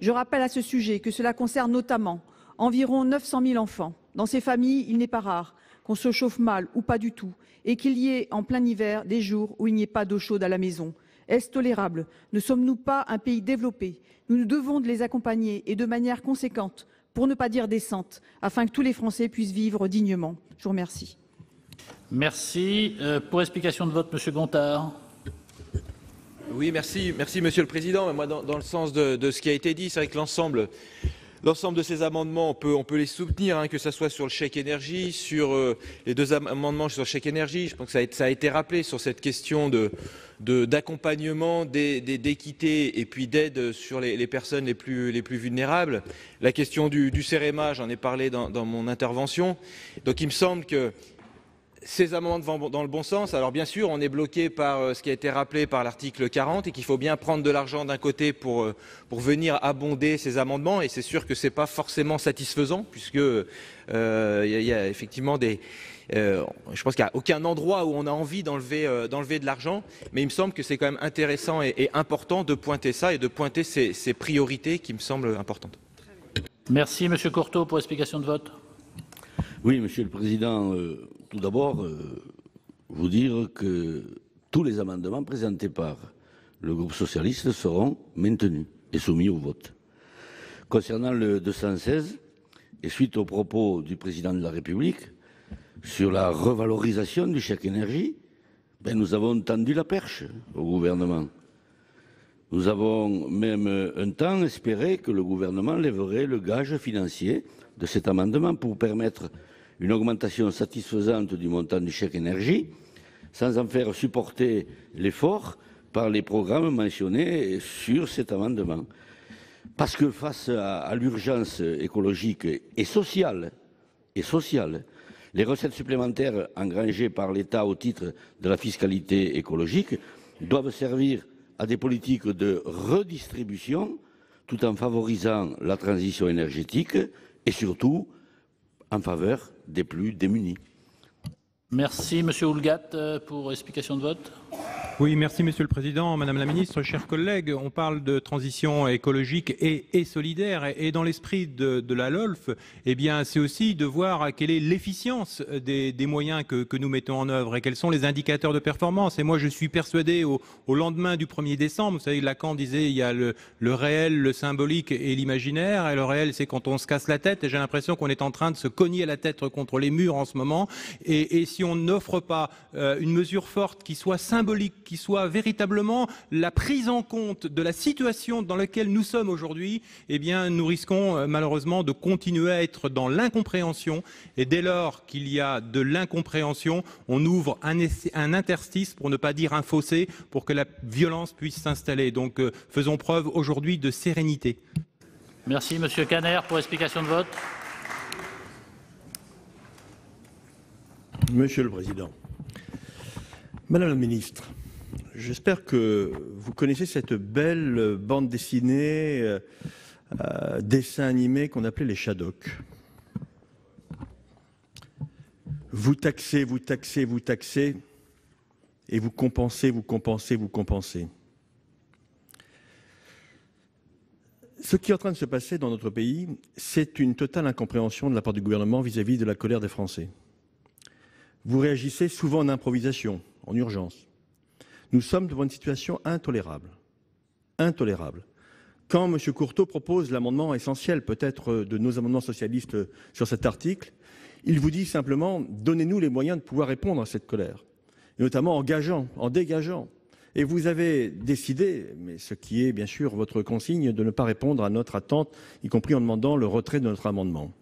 [SPEAKER 12] Je rappelle à ce sujet que cela concerne notamment environ 900 000 enfants. Dans ces familles, il n'est pas rare qu'on se chauffe mal ou pas du tout, et qu'il y ait en plein hiver des jours où il n'y ait pas d'eau chaude à la maison. Est-ce tolérable? Ne sommes-nous pas un pays développé? Nous nous devons de les accompagner et de manière conséquente, pour ne pas dire décente, afin que tous les Français puissent vivre dignement. Je vous remercie.
[SPEAKER 2] Merci. Pour explication de vote, Monsieur Gontard.
[SPEAKER 13] Oui, merci, Monsieur le Président. Moi, dans le sens de ce qui a été dit, c'est vrai que l'ensemble de ces amendements, on peut les soutenir, que ce soit sur le chèque énergie, sur les deux amendements sur le chèque énergie. Je pense que ça a été rappelé sur cette question d'accompagnement, d'équité et puis d'aide sur les personnes les plus vulnérables. La question du CEREMA, j'en ai parlé dans mon intervention. Donc il me semble que ces amendements vont dans le bon sens. Alors bien sûr, on est bloqué par ce qui a été rappelé par l'article 40 et qu'il faut bien prendre de l'argent d'un côté pour venir abonder ces amendements. Et c'est sûr que ce n'est pas forcément satisfaisant puisque y a effectivement des... je pense qu'il n'y a aucun endroit où on a envie d'enlever de l'argent, mais il me semble que c'est quand même intéressant et important de pointer ça et de pointer ces priorités qui me semblent importantes.
[SPEAKER 2] Merci Monsieur Courteau pour explication de vote.
[SPEAKER 5] Oui, Monsieur le Président, tout d'abord, vous dire que tous les amendements présentés par le groupe socialiste seront maintenus et soumis au vote. Concernant le 216, et suite aux propos du Président de la République sur la revalorisation du chèque énergie, nous avons tendu la perche au gouvernement. Nous avons même un temps espéré que le gouvernement lèverait le gage financier de cet amendement pour permettre une augmentation satisfaisante du montant du chèque énergie, sans en faire supporter l'effort par les programmes mentionnés sur cet amendement. Parce que face à l'urgence écologique et sociale, les recettes supplémentaires engrangées par l'État au titre de la fiscalité écologique doivent servir à des politiques de redistribution tout en favorisant la transition énergétique et surtout en faveur des plus démunis.
[SPEAKER 2] Merci Monsieur Houllegatte pour explication de vote.
[SPEAKER 8] Oui, merci Monsieur le Président, Madame la Ministre, chers collègues. On parle de transition écologique et solidaire. Et dans l'esprit de la LOLF, eh bien, c'est aussi de voir quelle est l'efficience des moyens que nous mettons en œuvre et quels sont les indicateurs de performance. Et moi, je suis persuadé au lendemain du 1er décembre, vous savez, Lacan disait il y a le réel, le symbolique et l'imaginaire. Et le réel, c'est quand on se casse la tête. Et j'ai l'impression qu'on est en train de se cogner la tête contre les murs en ce moment. Et si on n'offre pas une mesure forte qui soit symbolique, qui soit véritablement la prise en compte de la situation dans laquelle nous sommes aujourd'hui, eh bien, nous risquons malheureusement de continuer à être dans l'incompréhension. Et dès lors qu'il y a de l'incompréhension, on ouvre un interstice, pour ne pas dire un fossé, pour que la violence puisse s'installer. Donc, faisons preuve aujourd'hui de sérénité.
[SPEAKER 2] Merci, Monsieur Caner, pour explication de vote.
[SPEAKER 14] Monsieur le Président, Madame la Ministre, j'espère que vous connaissez cette belle bande dessinée, dessin animé qu'on appelait les Shadocks. Vous taxez, vous taxez, vous taxez, et vous compensez, vous compensez, vous compensez. Ce qui est en train de se passer dans notre pays, c'est une totale incompréhension de la part du gouvernement vis-à-vis de la colère des Français. Vous réagissez souvent en improvisation, en urgence. Nous sommes devant une situation intolérable. Intolérable. Quand M. Courteau propose l'amendement essentiel, peut-être, de nos amendements socialistes sur cet article, il vous dit simplement « donnez-nous les moyens de pouvoir répondre à cette colère », et notamment en dégageant. Et vous avez décidé, mais ce qui est bien sûr votre consigne, de ne pas répondre à notre attente, y compris en demandant le retrait de notre amendement.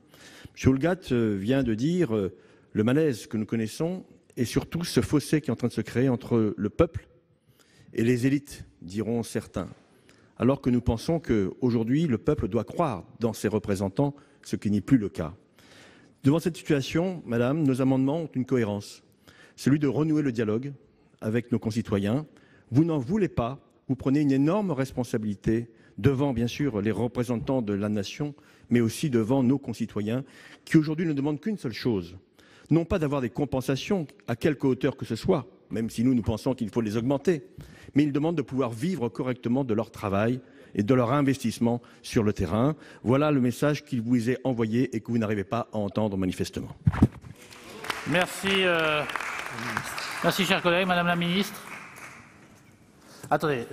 [SPEAKER 14] M. Houllegatte vient de dire le malaise que nous connaissons et surtout ce fossé qui est en train de se créer entre le peuple et les élites, diront certains. Alors que nous pensons qu'aujourd'hui, le peuple doit croire dans ses représentants, ce qui n'est plus le cas. Devant cette situation, Madame, nos amendements ont une cohérence. Celui de renouer le dialogue avec nos concitoyens. Vous n'en voulez pas, vous prenez une énorme responsabilité devant, bien sûr, les représentants de la nation, mais aussi devant nos concitoyens, qui aujourd'hui ne demandent qu'une seule chose. Non pas d'avoir des compensations à quelque hauteur que ce soit, même si nous pensons qu'il faut les augmenter, mais ils demandent de pouvoir vivre correctement de leur travail et de leur investissement sur le terrain. Voilà le message qu'il vous est envoyé et que vous n'arrivez pas à entendre manifestement.
[SPEAKER 2] Merci, merci chers collègues. Madame la Ministre. Attendez,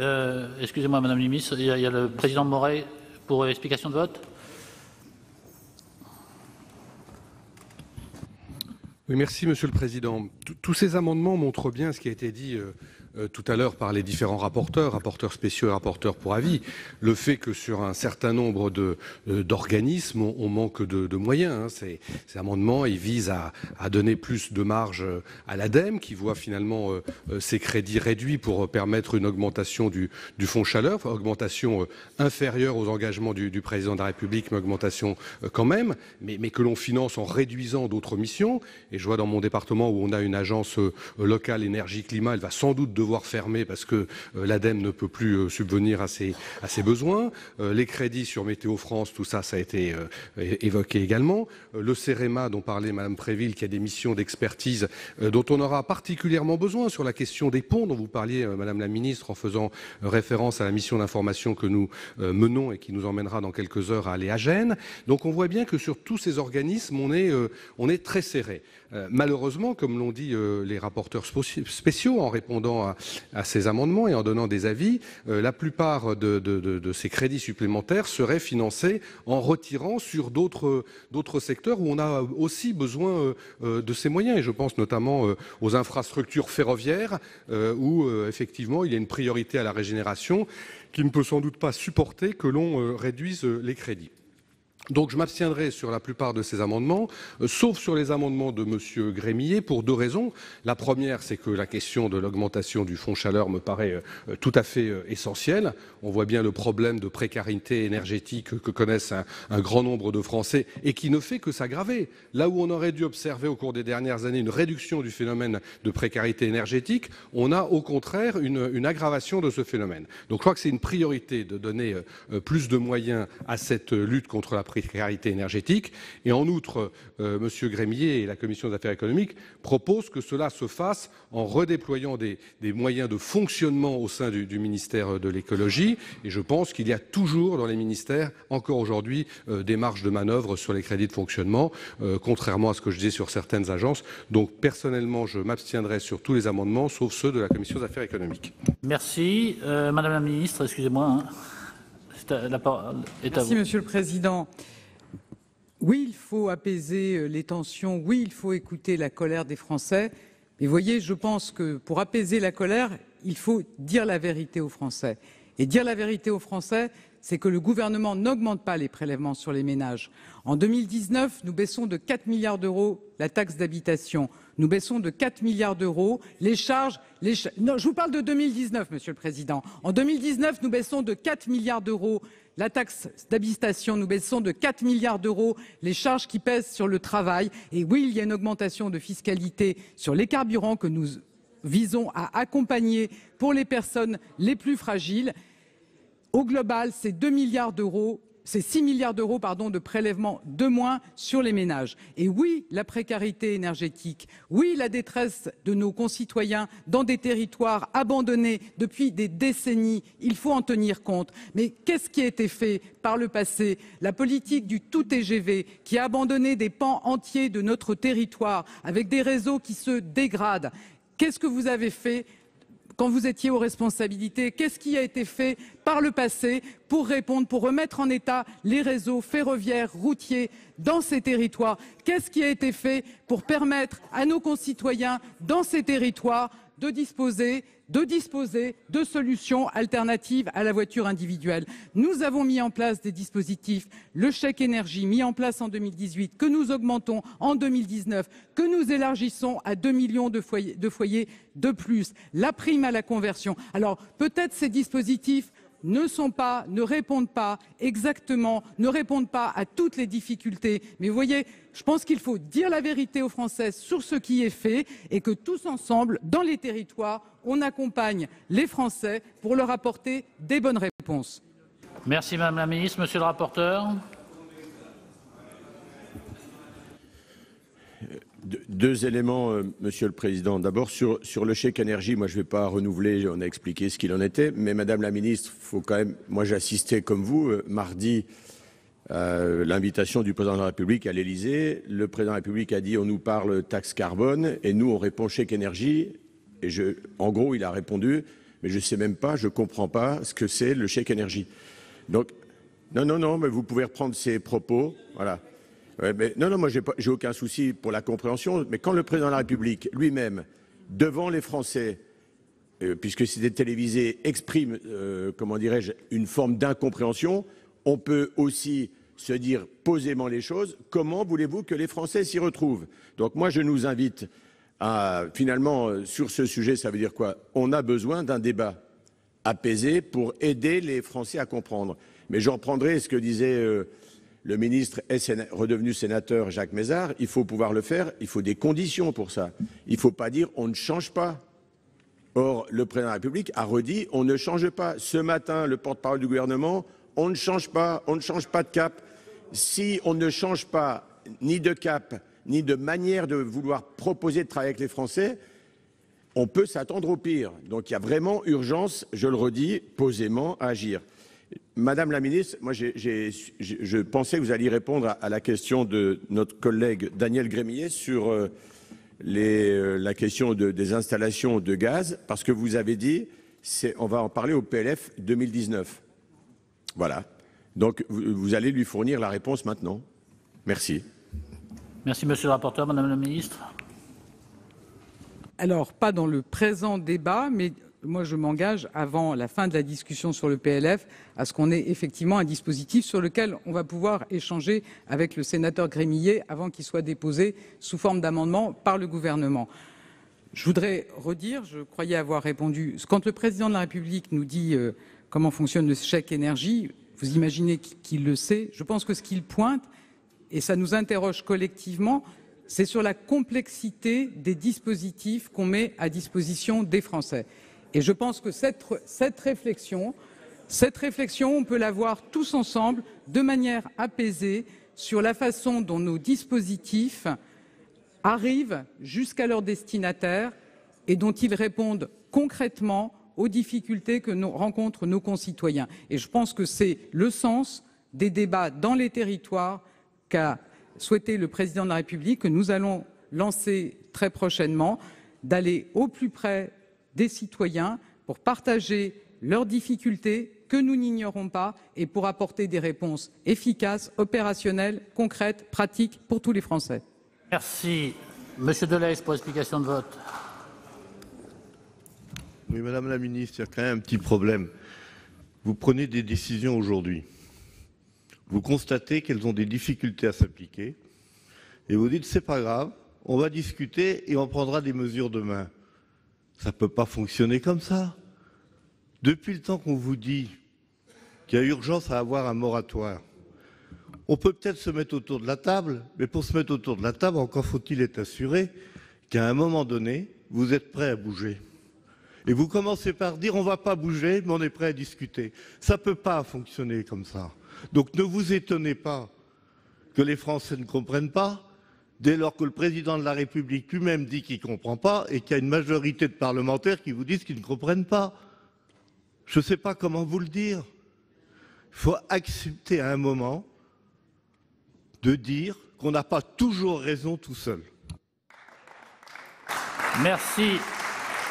[SPEAKER 2] excusez-moi Madame la Ministre, il y a le Président Moret pour explication de vote.
[SPEAKER 15] Oui, merci Monsieur le Président. Tous ces amendements montrent bien ce qui a été dit tout à l'heure par les différents rapporteurs spéciaux et rapporteurs pour avis, le fait que sur un certain nombre d'organismes, on manque de moyens. Ces amendements, ils visent à donner plus de marge à l'ADEME, qui voit finalement ses crédits réduits pour permettre une augmentation du fonds chaleur, augmentation inférieure aux engagements du président de la République, mais augmentation quand même, mais que l'on finance en réduisant d'autres missions. Et je vois dans mon département où on a une agence locale énergie-climat, elle va sans doute devoir fermer parce que l'ADEME ne peut plus subvenir à ses besoins. Les crédits sur Météo France, tout ça, ça a été évoqué également. Le CEREMA dont parlait Mme Préville, qui a des missions d'expertise dont on aura particulièrement besoin sur la question des ponts dont vous parliez, Madame la Ministre, en faisant référence à la mission d'information que nous menons et qui nous emmènera dans quelques heures à aller à Gênes. Donc on voit bien que sur tous ces organismes, on est très serré. Malheureusement, comme l'ont dit les rapporteurs spéciaux en répondant à ces amendements et en donnant des avis, la plupart de ces crédits supplémentaires seraient financés en retirant sur d'autres secteurs où on a aussi besoin de ces moyens. Et je pense notamment aux infrastructures ferroviaires où effectivement il y a une priorité à la régénération qui ne peut sans doute pas supporter que l'on réduise les crédits. Donc je m'abstiendrai sur la plupart de ces amendements, sauf sur les amendements de M. Grémillet, pour deux raisons. La première, c'est que la question de l'augmentation du fonds chaleur me paraît tout à fait essentielle. On voit bien le problème de précarité énergétique que connaissent un grand nombre de Français et qui ne fait que s'aggraver. Là où on aurait dû observer au cours des dernières années une réduction du phénomène de précarité énergétique, on a au contraire une aggravation de ce phénomène. Donc je crois que c'est une priorité de donner plus de moyens à cette lutte contre la précarité énergétique. Et en outre, M. Grémillet et la Commission des affaires économiques proposent que cela se fasse en redéployant des moyens de fonctionnement au sein du ministère de l'écologie. Et je pense qu'il y a toujours dans les ministères, encore aujourd'hui, des marges de manœuvre sur les crédits de fonctionnement, contrairement à ce que je disais sur certaines agences. Donc personnellement, je m'abstiendrai sur tous les amendements, sauf ceux de la Commission des affaires économiques.
[SPEAKER 2] Merci. Madame la Ministre, excusez-moi. La parole est à vous.
[SPEAKER 3] Merci, Monsieur le Président. Oui, il faut apaiser les tensions. Oui, il faut écouter la colère des Français. Mais voyez, je pense que pour apaiser la colère, il faut dire la vérité aux Français. Et dire la vérité aux Français, c'est que le gouvernement n'augmente pas les prélèvements sur les ménages. En 2019, nous baissons de 4 milliards d'euros la taxe d'habitation. Nous baissons de 4 milliards d'euros les charges. Non, je vous parle de 2019, Monsieur le Président. En 2019, nous baissons de 4 milliards d'euros la taxe d'habitation. Nous baissons de 4 milliards d'euros les charges qui pèsent sur le travail. Et oui, il y a une augmentation de fiscalité sur les carburants que nous visons à accompagner pour les personnes les plus fragiles. Au global, c'est 2 milliards d'euros. C'est 6 milliards d'euros de prélèvements de moins sur les ménages. Et oui, la précarité énergétique, oui, la détresse de nos concitoyens dans des territoires abandonnés depuis des décennies, il faut en tenir compte. Mais qu'est-ce qui a été fait par le passé? La politique du tout TGV qui a abandonné des pans entiers de notre territoire avec des réseaux qui se dégradent. Qu'est-ce que vous avez fait quand vous étiez aux responsabilités? Qu'est-ce qui a été fait par le passé pour répondre, pour remettre en état les réseaux ferroviaires, routiers dans ces territoires? Qu'est-ce qui a été fait pour permettre à nos concitoyens dans ces territoires de disposer de solutions alternatives à la voiture individuelle? Nous avons mis en place des dispositifs, le chèque énergie mis en place en 2018, que nous augmentons en 2019, que nous élargissons à 2 millions de foyers de plus, la prime à la conversion. Alors peut-être ces dispositifs ne répondent pas exactement, ne répondent pas à toutes les difficultés. Mais vous voyez, je pense qu'il faut dire la vérité aux Français sur ce qui est fait et que tous ensemble, dans les territoires, on accompagne les Français pour leur apporter des bonnes réponses.
[SPEAKER 2] Merci Madame la Ministre. Monsieur le rapporteur.
[SPEAKER 4] Deux éléments, Monsieur le Président. D'abord, sur le chèque énergie, moi je ne vais pas renouveler, on a expliqué ce qu'il en était, mais Madame la Ministre, faut quand même, moi j'ai assisté comme vous, mardi, l'invitation du Président de la République à l'Élysée. Le Président de la République a dit on nous parle taxe carbone et nous on répond chèque énergie. Et en gros, il a répondu, mais je ne sais même pas, je ne comprends pas ce que c'est le chèque énergie. Donc, non, mais vous pouvez reprendre ces propos, voilà. Ouais, mais non, moi j'ai aucun souci pour la compréhension, mais quand le Président de la République lui-même, devant les Français, puisque c'était télévisé, exprime, comment dirais-je, une forme d'incompréhension, on peut aussi se dire posément les choses. Comment voulez-vous que les Français s'y retrouvent? Donc moi, je nous invite à, finalement, sur ce sujet, ça veut dire quoi? On a besoin d'un débat apaisé pour aider les Français à comprendre. Mais je reprendrai ce que disait le ministre redevenu sénateur Jacques Mézard. Il faut pouvoir le faire, il faut des conditions pour ça. Il ne faut pas dire on ne change pas. Or, le président de la République a redit on ne change pas. Ce matin, le porte-parole du gouvernement, on ne change pas de cap. Si on ne change pas ni de cap, ni de manière de vouloir proposer de travailler avec les Français, on peut s'attendre au pire. Donc il y a vraiment urgence, je le redis, posément à agir. Madame la ministre, moi je pensais que vous alliez répondre à la question de notre collègue Daniel Gremillet sur la question des installations de gaz, parce que vous avez dit on va en parler au PLF 2019. Voilà. Donc vous allez lui fournir la réponse maintenant. Merci.
[SPEAKER 2] Merci, monsieur le rapporteur. Madame la ministre.
[SPEAKER 3] Alors, pas dans le présent débat, mais moi je m'engage avant la fin de la discussion sur le PLF à ce qu'on ait effectivement un dispositif sur lequel on va pouvoir échanger avec le sénateur Gremillet avant qu'il soit déposé sous forme d'amendement par le gouvernement. Je voudrais redire, je croyais avoir répondu, quand le président de la République nous dit comment fonctionne le chèque énergie, vous imaginez qu'il le sait. Je pense que ce qu'il pointe, et ça nous interroge collectivement, c'est sur la complexité des dispositifs qu'on met à disposition des Français. Et je pense que cette réflexion, on peut l'avoir tous ensemble, de manière apaisée, sur la façon dont nos dispositifs arrivent jusqu'à leurs destinataires et dont ils répondent concrètement aux difficultés que rencontrent nos concitoyens. Et je pense que c'est le sens des débats dans les territoires qu'a souhaité le président de la République, que nous allons lancer très prochainement, d'aller au plus près des citoyens pour partager leurs difficultés que nous n'ignorons pas et pour apporter des réponses efficaces, opérationnelles, concrètes, pratiques pour tous les Français.
[SPEAKER 2] Merci. Monsieur Delay, pour explication de vote.
[SPEAKER 16] Oui, Madame la Ministre, il y a quand même un petit problème. Vous prenez des décisions aujourd'hui. Vous constatez qu'elles ont des difficultés à s'appliquer et vous dites c'est pas grave, on va discuter et on prendra des mesures demain. Ça ne peut pas fonctionner comme ça. Depuis le temps qu'on vous dit qu'il y a urgence à avoir un moratoire, on peut peut-être se mettre autour de la table, mais pour se mettre autour de la table, encore faut-il être assuré qu'à un moment donné, vous êtes prêt à bouger. Et vous commencez par dire on ne va pas bouger, mais on est prêt à discuter. Ça ne peut pas fonctionner comme ça. Donc ne vous étonnez pas que les Français ne comprennent pas, dès lors que le président de la République lui-même dit qu'il ne comprend pas et qu'il y a une majorité de parlementaires qui vous disent qu'ils ne comprennent pas. Je ne sais pas comment vous le dire. Il faut accepter à un moment de dire qu'on n'a pas toujours raison tout seul.
[SPEAKER 2] Merci.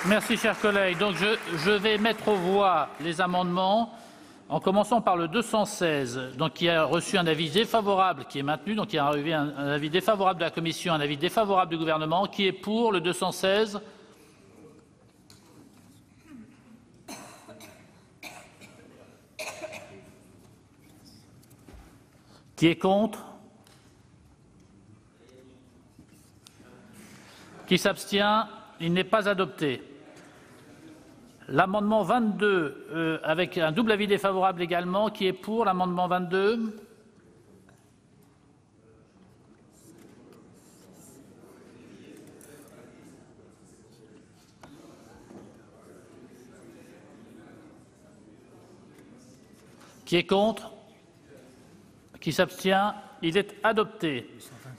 [SPEAKER 2] Merci, chers collègues. Donc, je vais mettre aux voix les amendements, en commençant par le 216, donc, qui a reçu un avis défavorable, qui est maintenu. Donc, il y a arrivé un avis défavorable de la Commission, un avis défavorable du gouvernement. Qui est pour le 216 ? Qui est contre ? Qui s'abstient ? Il n'est pas adopté. L'amendement 22, avec un double avis défavorable également, qui est pour l'amendement 22 ? Qui est contre ? Qui s'abstient ? Il est adopté.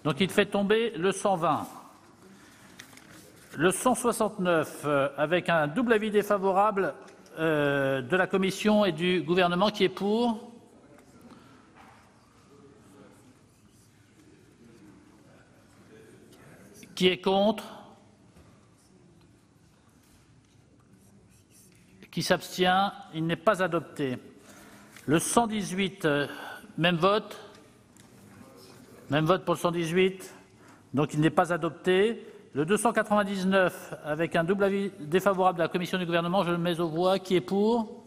[SPEAKER 2] Donc il fait tomber le 120. Le 169, avec un double avis défavorable de la Commission et du gouvernement, qui est pour ? Qui est contre ? Qui s'abstient ? Il n'est pas adopté. Le 118, même vote. Même vote pour le 118. Donc il n'est pas adopté. Le 299, avec un double avis défavorable de la Commission et du Gouvernement, je le mets aux voix. Qui est pour?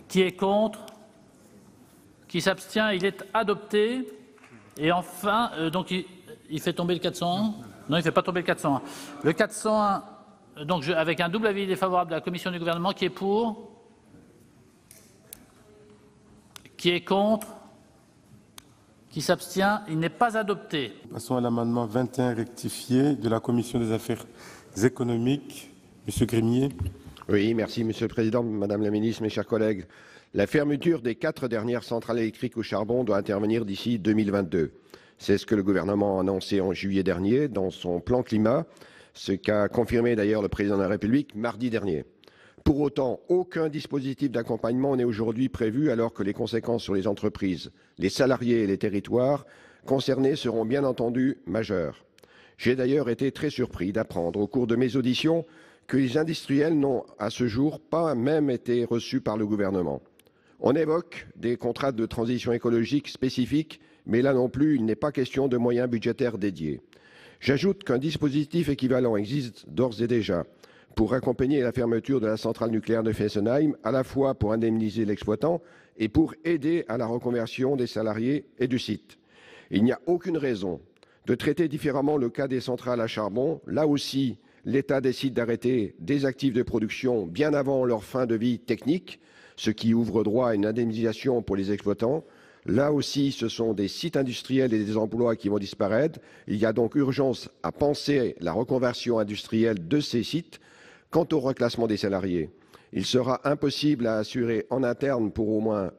[SPEAKER 2] Qui est contre? Qui s'abstient? Il est adopté. Et enfin, donc il fait tomber le 401? Non, il ne fait pas tomber le 401. Le 401, donc avec un double avis défavorable de la Commission et du Gouvernement, qui est pour? Qui est contre? Qui s'abstient? Il n'est pas adopté.
[SPEAKER 17] Passons à l'amendement 21 rectifié de la Commission des affaires économiques. Monsieur Grémier.
[SPEAKER 6] Oui, merci Monsieur le Président, Madame la Ministre, mes chers collègues. La fermeture des 4 dernières centrales électriques au charbon doit intervenir d'ici 2022. C'est ce que le gouvernement a annoncé en juillet dernier dans son plan climat, ce qu'a confirmé d'ailleurs le Président de la République mardi dernier. Pour autant, aucun dispositif d'accompagnement n'est aujourd'hui prévu alors que les conséquences sur les entreprises, les salariés et les territoires concernés seront bien entendu majeures. J'ai d'ailleurs été très surpris d'apprendre au cours de mes auditions que les industriels n'ont à ce jour pas même été reçus par le gouvernement. On évoque des contrats de transition écologique spécifiques, mais là non plus, il n'est pas question de moyens budgétaires dédiés. J'ajoute qu'un dispositif équivalent existe d'ores et déjà pour accompagner la fermeture de la centrale nucléaire de Fessenheim, à la fois pour indemniser l'exploitant et pour aider à la reconversion des salariés et du site. Il n'y a aucune raison de traiter différemment le cas des centrales à charbon. Là aussi, l'État décide d'arrêter des actifs de production bien avant leur fin de vie technique, ce qui ouvre droit à une indemnisation pour les exploitants. Là aussi, ce sont des sites industriels et des emplois qui vont disparaître. Il y a donc urgence à penser la reconversion industrielle de ces sites. Quant au reclassement des salariés, il sera impossible à assurer en interne pour au moins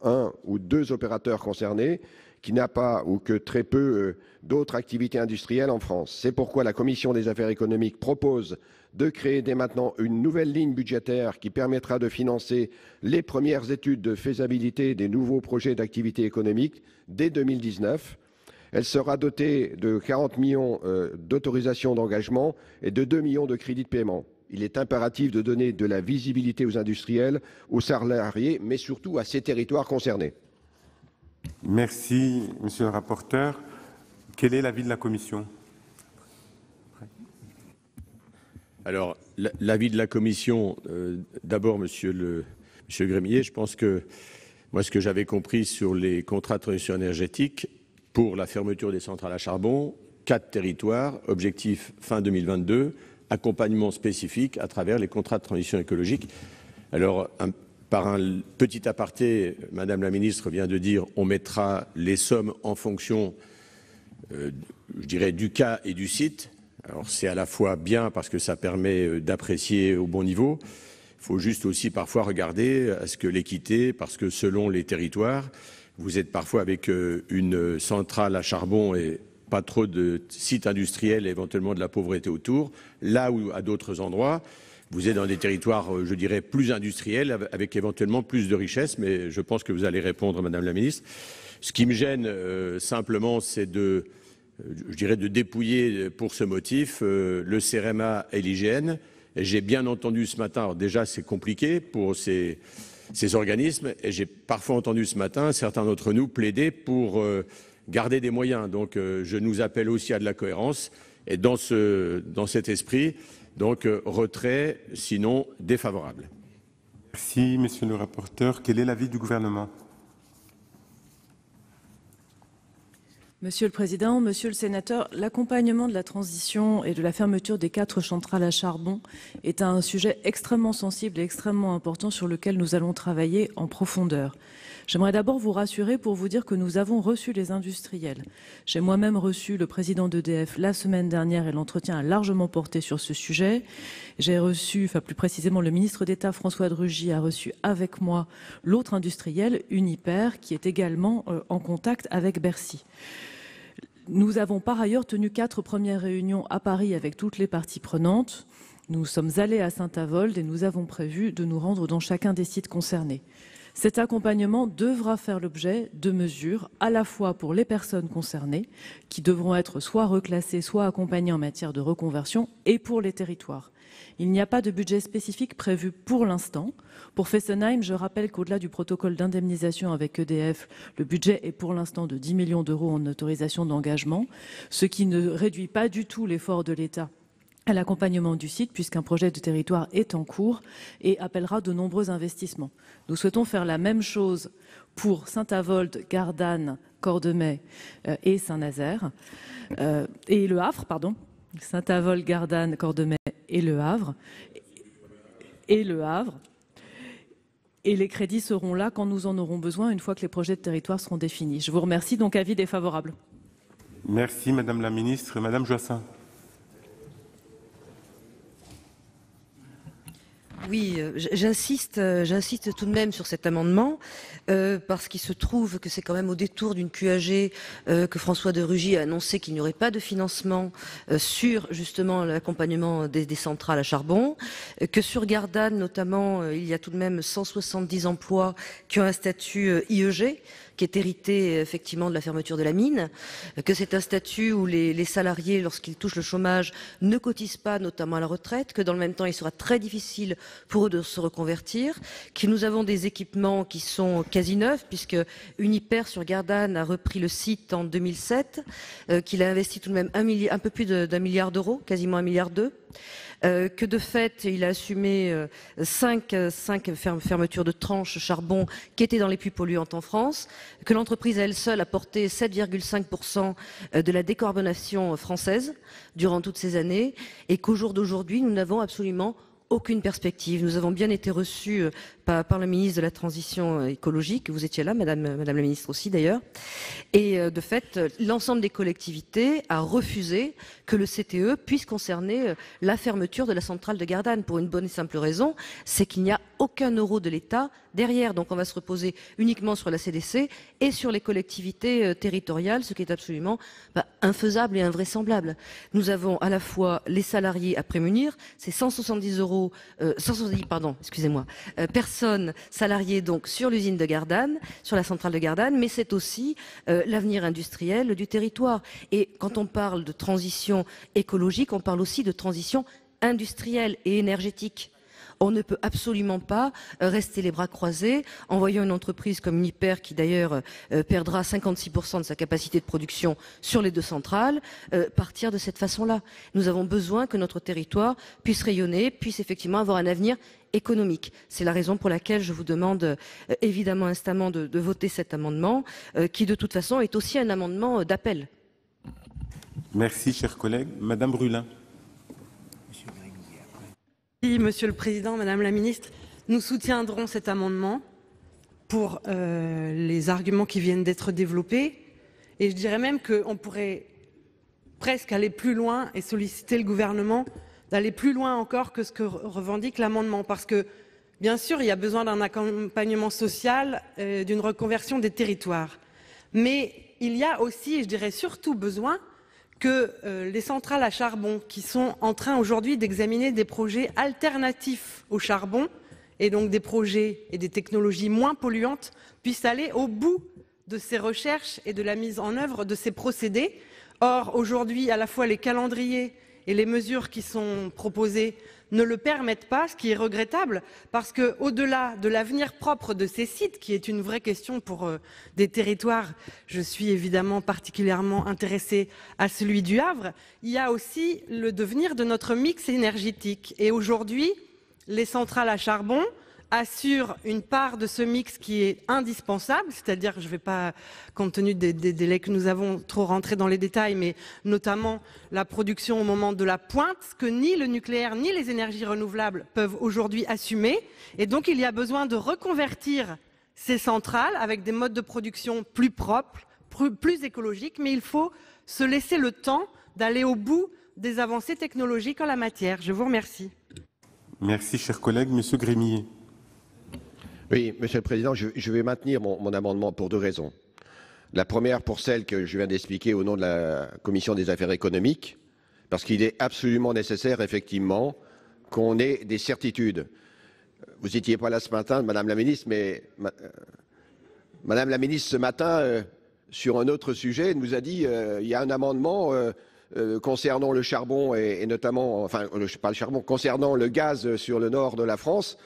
[SPEAKER 6] 1 ou 2 opérateurs concernés qui n'a pas ou que très peu d'autres activités industrielles en France. C'est pourquoi la Commission des affaires économiques propose de créer dès maintenant une nouvelle ligne budgétaire qui permettra de financer les premières études de faisabilité des nouveaux projets d'activité économique dès 2019. Elle sera dotée de 40 millions d'autorisations d'engagement et de 2 millions de crédits de paiement. Il est impératif de donner de la visibilité aux industriels, aux salariés, mais surtout à ces territoires concernés.
[SPEAKER 17] Merci, monsieur le rapporteur. Quel est l'avis de la Commission?
[SPEAKER 4] Alors, l'avis de la Commission, d'abord, monsieur Grémier, je pense que moi, ce que j'avais compris sur les contrats de transition énergétique, pour la fermeture des centrales à charbon, 4 territoires, objectif fin 2022, accompagnement spécifique à travers les contrats de transition écologique. Alors, par un petit aparté, Madame la Ministre vient de dire on mettra les sommes en fonction, je dirais, du cas et du site. Alors, c'est à la fois bien parce que ça permet d'apprécier au bon niveau. Il faut juste aussi parfois regarder à ce que l'équité, parce que selon les territoires, vous êtes parfois avec une centrale à charbon et pas trop de sites industriels et éventuellement de la pauvreté autour, là où à d'autres endroits, vous êtes dans des territoires, je dirais, plus industriels, avec éventuellement plus de richesses, mais je pense que vous allez répondre, Madame la Ministre. Ce qui me gêne simplement, c'est de dépouiller pour ce motif le CEREMA et l'IGN. J'ai bien entendu ce matin, alors déjà c'est compliqué pour ces organismes, et j'ai parfois entendu ce matin certains d'entre nous plaider pour garder des moyens. Donc je nous appelle aussi à de la cohérence et dans cet esprit, donc retrait, sinon défavorable.
[SPEAKER 17] Merci, monsieur le rapporteur. Quel est l'avis du gouvernement?
[SPEAKER 18] Monsieur le Président, Monsieur le Sénateur, l'accompagnement de la transition et de la fermeture des 4 centrales à charbon est un sujet extrêmement sensible et extrêmement important sur lequel nous allons travailler en profondeur. J'aimerais d'abord vous rassurer pour vous dire que nous avons reçu les industriels. J'ai moi-même reçu le président d'EDF la semaine dernière et l'entretien a largement porté sur ce sujet. J'ai reçu, plus précisément, le ministre d'État François de Rugy a reçu avec moi l'autre industriel, Uniper, qui est également en contact avec Bercy. Nous avons par ailleurs tenu 4 premières réunions à Paris avec toutes les parties prenantes. Nous sommes allés à Saint-Avold et nous avons prévu de nous rendre dans chacun des sites concernés. Cet accompagnement devra faire l'objet de mesures à la fois pour les personnes concernées, qui devront être soit reclassées, soit accompagnées en matière de reconversion, et pour les territoires. Il n'y a pas de budget spécifique prévu pour l'instant. Pour Fessenheim, je rappelle qu'au-delà du protocole d'indemnisation avec EDF, le budget est pour l'instant de 10 millions d'euros en autorisation d'engagement, ce qui ne réduit pas du tout l'effort de l'État à l'accompagnement du site, puisqu'un projet de territoire est en cours et appellera de nombreux investissements. Nous souhaitons faire la même chose pour Saint-Avold, Gardanne, Cordemais et Saint-Nazaire, et Le Havre, pardon. Saint-Avold, Gardanne, Cordemais et Le Havre. Et les crédits seront là quand nous en aurons besoin, une fois que les projets de territoire seront définis. Je vous remercie, donc avis défavorable.
[SPEAKER 17] Merci Madame la Ministre. Madame Joissaint.
[SPEAKER 19] Oui, j'insiste tout de même sur cet amendement parce qu'il se trouve que c'est quand même au détour d'une QAG que François de Rugy a annoncé qu'il n'y aurait pas de financement sur justement l'accompagnement des centrales à charbon, que sur Gardanne notamment il y a tout de même 170 emplois qui ont un statut IEG, qui est hérité effectivement de la fermeture de la mine, que c'est un statut où les salariés, lorsqu'ils touchent le chômage, ne cotisent pas, notamment à la retraite, que dans le même temps, il sera très difficile pour eux de se reconvertir, que nous avons des équipements qui sont quasi neufs, puisque Uniper sur Gardanne a repris le site en 2007, qu'il a investi tout de même un peu plus d'1 milliard d'euros, quasiment 1,2 milliard, que de fait, il a assumé 5 fermetures de tranches charbon qui étaient dans les plus polluantes en France, que l'entreprise à elle seule a porté 7,5% de la décarbonation française durant toutes ces années, et qu'au jour d'aujourd'hui, nous n'avons absolument aucune perspective. Nous avons bien été reçus par le ministre de la Transition écologique, vous étiez là, Madame la Ministre aussi d'ailleurs, et de fait, l'ensemble des collectivités a refusé que le CTE puisse concerner la fermeture de la centrale de Gardanne, pour une bonne et simple raison, c'est qu'il n'y a aucun euro de l'État derrière, donc on va se reposer uniquement sur la CDC et sur les collectivités territoriales, ce qui est absolument infaisable et invraisemblable. Nous avons à la fois les salariés à prémunir, c'est 170 personnes salariées donc sur l'usine de Gardanne, sur la centrale de Gardanne, mais c'est aussi l'avenir industriel du territoire. Et quand on parle de transition écologique, on parle aussi de transition industrielle et énergétique. On ne peut absolument pas rester les bras croisés en voyant une entreprise comme Uniper, qui d'ailleurs perdra 56% de sa capacité de production sur les 2 centrales, partir de cette façon-là. Nous avons besoin que notre territoire puisse rayonner, puisse effectivement avoir un avenir économique. C'est la raison pour laquelle je vous demande évidemment instamment de voter cet amendement, qui de toute façon est aussi un amendement d'appel.
[SPEAKER 17] Merci, chers collègues. Madame Brulin.
[SPEAKER 20] Monsieur le Président, Madame la Ministre, nous soutiendrons cet amendement pour les arguments qui viennent d'être développés. Et je dirais même qu'on pourrait presque aller plus loin et solliciter le gouvernement d'aller plus loin encore que ce que revendique l'amendement. Parce que, bien sûr, il y a besoin d'un accompagnement social, d'une reconversion des territoires. Mais il y a aussi, et je dirais surtout, besoin que les centrales à charbon qui sont en train aujourd'hui d'examiner des projets alternatifs au charbon, et donc des projets et des technologies moins polluantes, puissent aller au bout de ces recherches et de la mise en œuvre de ces procédés. Or, aujourd'hui, à la fois les calendriers et les mesures qui sont proposées ne le permettent pas, ce qui est regrettable, parce qu'au-delà de l'avenir propre de ces sites, qui est une vraie question pour des territoires, je suis évidemment particulièrement intéressée à celui du Havre, il y a aussi le devenir de notre mix énergétique. Et aujourd'hui, les centrales à charbon assurent une part de ce mix qui est indispensable, c'est-à-dire, je ne vais pas, compte tenu des délais que nous avons, trop rentrer dans les détails, mais notamment la production au moment de la pointe, ce que ni le nucléaire ni les énergies renouvelables peuvent aujourd'hui assumer. Et donc, il y a besoin de reconvertir ces centrales avec des modes de production plus propres, plus écologiques, mais il faut se laisser le temps d'aller au bout des avancées technologiques en la matière. Je vous remercie.
[SPEAKER 17] Merci, chers collègues. Monsieur Grémier.
[SPEAKER 6] Oui, Monsieur le Président, je vais maintenir mon amendement pour 2 raisons. La première, pour celle que je viens d'expliquer au nom de la Commission des affaires économiques, parce qu'il est absolument nécessaire, effectivement, qu'on ait des certitudes. vous n'étiez pas là ce matin, Madame la Ministre, mais Madame la Ministre, ce matin, sur un autre sujet, nous a dit il y a un amendement concernant le charbon et notamment, enfin, pas le charbon, concernant le gaz sur le nord de la France,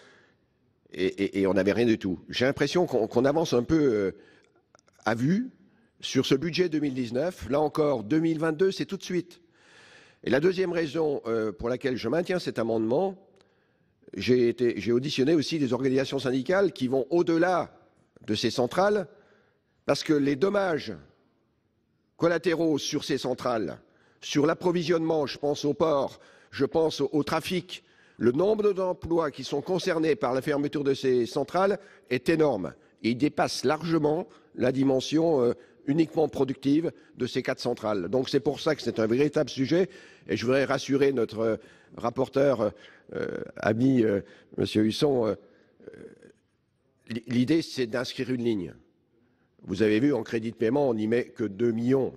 [SPEAKER 6] et on n'avait rien du tout. J'ai l'impression qu'on avance un peu à vue sur ce budget 2019. Là encore, 2022, c'est tout de suite. Et la deuxième raison pour laquelle je maintiens cet amendement, j'ai auditionné aussi des organisations syndicales qui vont au-delà de ces centrales, parce que les dommages collatéraux sur ces centrales, sur l'approvisionnement, je pense au port, je pense au trafic, le nombre d'emplois qui sont concernés par la fermeture de ces centrales est énorme. Et il dépasse largement la dimension uniquement productive de ces 4 centrales. Donc c'est pour ça que c'est un véritable sujet. Et je voudrais rassurer notre rapporteur, ami M. Husson, l'idée c'est d'inscrire une ligne. Vous avez vu, en crédit de paiement, on n'y met que 2 millions.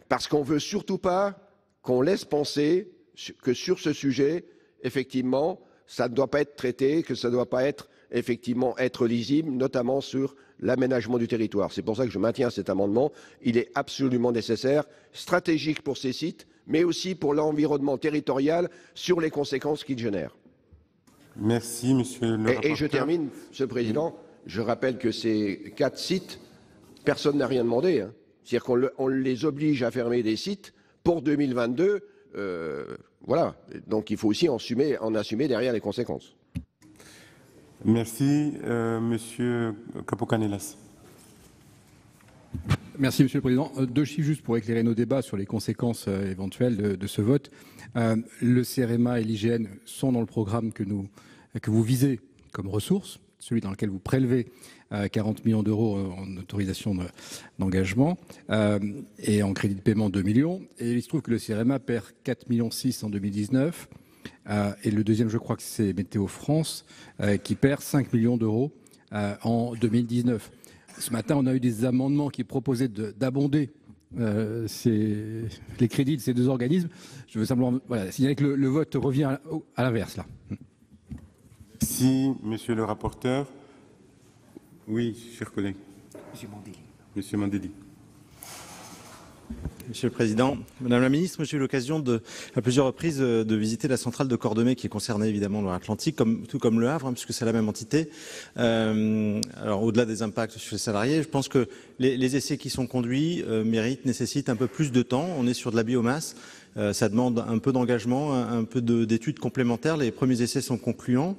[SPEAKER 6] Parce qu'on ne veut surtout pas qu'on laisse penser que sur ce sujet, effectivement, ça ne doit pas être traité, que ça ne doit pas être, effectivement, être lisible, notamment sur l'aménagement du territoire. C'est pour ça que je maintiens cet amendement. Il est absolument nécessaire, stratégique pour ces sites, mais aussi pour l'environnement territorial sur les conséquences qu'il génère.
[SPEAKER 17] Merci, monsieur le rapporteur.
[SPEAKER 6] Et je termine, Monsieur le Président. Je rappelle que ces 4 sites, personne n'a rien demandé. Hein. C'est-à-dire qu'on les oblige à fermer des sites pour 2022. Voilà. Donc il faut aussi en assumer derrière les conséquences.
[SPEAKER 17] Merci, monsieur Capo-Canellas.
[SPEAKER 9] Merci, Monsieur le Président. 2 chiffres juste pour éclairer nos débats sur les conséquences éventuelles de ce vote. Le CRMA et l'IGN sont dans le programme que vous visez comme ressources, celui dans lequel vous prélevez 40 millions d'euros en autorisation d'engagement et en crédit de paiement 2 millions. Et il se trouve que le CRMA perd 4,6 millions en 2019. Et le deuxième, je crois que c'est Météo France, qui perd 5 millions d'euros en 2019. Ce matin, on a eu des amendements qui proposaient d'abonder les crédits de ces 2 organismes. Je veux simplement signaler que le vote revient à l'inverse, là.
[SPEAKER 17] Merci, monsieur le rapporteur. Oui, cher collègue. Monsieur Mandelli.
[SPEAKER 21] Monsieur le Président, Madame la Ministre, j'ai eu l'occasion à plusieurs reprises de visiter la centrale de Cordemais qui est concernée évidemment dans l'Atlantique, tout comme le Havre, puisque c'est la même entité. Alors au-delà des impacts sur les salariés, je pense que les essais qui sont conduits nécessitent un peu plus de temps. On est sur de la biomasse, ça demande un peu d'engagement, un peu d'études complémentaires. Les premiers essais sont concluants.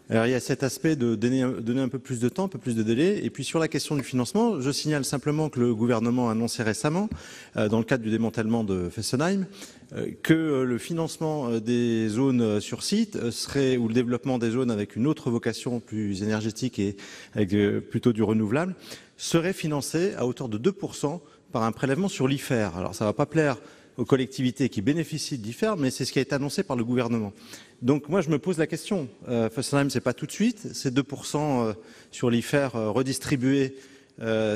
[SPEAKER 21] Alors, il y a cet aspect de donner un peu plus de temps, un peu plus de délai. Et puis sur la question du financement, je signale simplement que le gouvernement a annoncé récemment, dans le cadre du démantèlement de Fessenheim, que le financement des zones sur site serait, ou le développement des zones avec une autre vocation plus énergétique et avec plutôt du renouvelable, serait financé à hauteur de 2% par un prélèvement sur l'IFER. Alors ça ne va pas plaire aux collectivités qui bénéficient de l'IFER, mais c'est ce qui a été annoncé par le gouvernement. Donc moi je me pose la question, Fessenheim c'est pas tout de suite, c'est 2% sur l'IFER redistribué,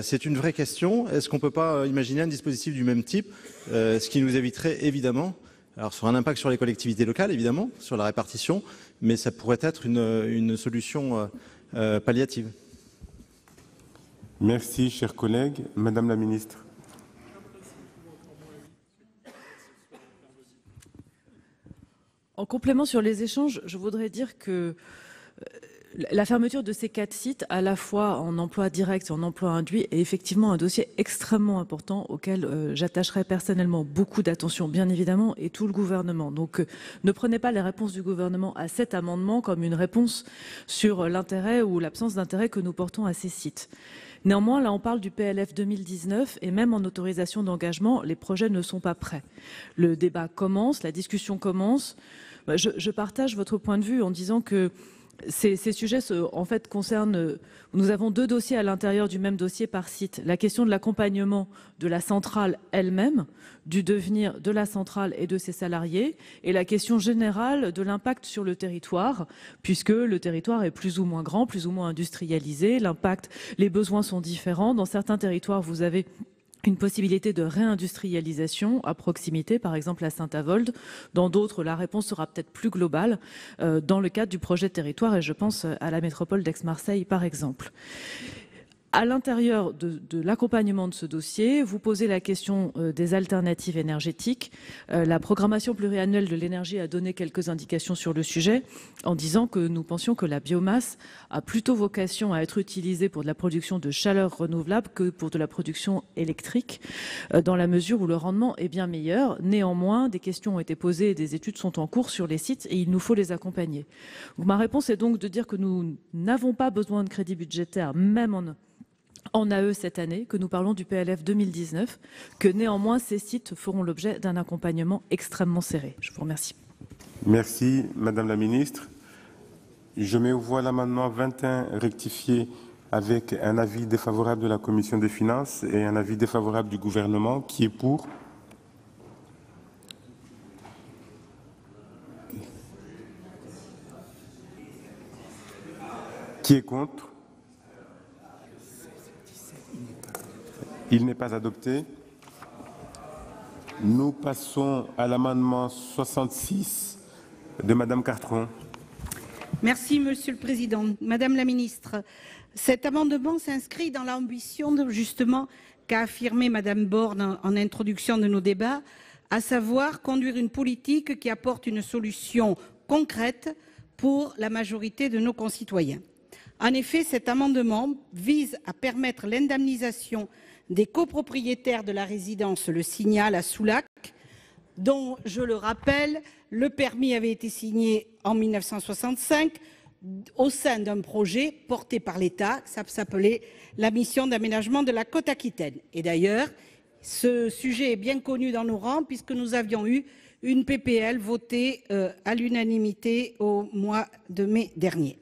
[SPEAKER 21] c'est une vraie question. Est-ce qu'on ne peut pas imaginer un dispositif du même type, ce qui nous éviterait évidemment, alors sur un impact sur les collectivités locales évidemment, sur la répartition, mais ça pourrait être une solution palliative.
[SPEAKER 17] Merci, chers collègues. Madame la Ministre.
[SPEAKER 18] En complément sur les échanges, je voudrais dire que la fermeture de ces 4 sites, à la fois en emploi direct et en emploi induit, est effectivement un dossier extrêmement important auquel j'attacherai personnellement beaucoup d'attention, bien évidemment, et tout le gouvernement. Donc ne prenez pas les réponses du gouvernement à cet amendement comme une réponse sur l'intérêt ou l'absence d'intérêt que nous portons à ces sites. Néanmoins, là, on parle du PLF 2019 et même en autorisation d'engagement, les projets ne sont pas prêts. Le débat commence, la discussion commence. Je partage votre point de vue en disant que ces sujets, en fait, concernent... Nous avons 2 dossiers à l'intérieur du même dossier par site. La question de l'accompagnement de la centrale elle-même, du devenir de la centrale et de ses salariés, et la question générale de l'impact sur le territoire, puisque le territoire est plus ou moins grand, plus ou moins industrialisé, les besoins sont différents. Dans certains territoires, vous avez une possibilité de réindustrialisation à proximité, par exemple à Saint-Avold. Dans d'autres, la réponse sera peut-être plus globale dans le cadre du projet de territoire, et je pense à la métropole d'Aix-Marseille, par exemple. À l'intérieur de l'accompagnement de ce dossier, vous posez la question des alternatives énergétiques. La programmation pluriannuelle de l'énergie a donné quelques indications sur le sujet en disant que nous pensions que la biomasse a plutôt vocation à être utilisée pour de la production de chaleur renouvelable que pour de la production électrique, dans la mesure où le rendement est bien meilleur. Néanmoins, des questions ont été posées et des études sont en cours sur les sites et il nous faut les accompagner. Donc, ma réponse est donc de dire que nous n'avons pas besoin de crédits budgétaires, même en AE cette année, que nous parlons du PLF 2019, que néanmoins ces sites feront l'objet d'un accompagnement extrêmement serré. Je vous remercie.
[SPEAKER 17] Merci, Madame la Ministre. Je mets aux voix l'amendement 21 rectifié avec un avis défavorable de la Commission des finances et un avis défavorable du gouvernement. Qui est pour? Qui est contre? Il n'est pas adopté. Nous passons à l'amendement 66 de Madame Cartron.
[SPEAKER 1] Merci, Monsieur le Président. Madame la Ministre, cet amendement s'inscrit dans l'ambition, justement, qu'a affirmé Madame Borne en introduction de nos débats, à savoir conduire une politique qui apporte une solution concrète pour la majorité de nos concitoyens. En effet, cet amendement vise à permettre l'indemnisation des copropriétaires de la résidence Le Signal à Soulac, dont, je le rappelle, le permis avait été signé en 1965 au sein d'un projet porté par l'État, ça s'appelait la mission d'aménagement de la Côte-Aquitaine. Et d'ailleurs, ce sujet est bien connu dans nos rangs puisque nous avions eu une PPL votée à l'unanimité au mois de mai dernier.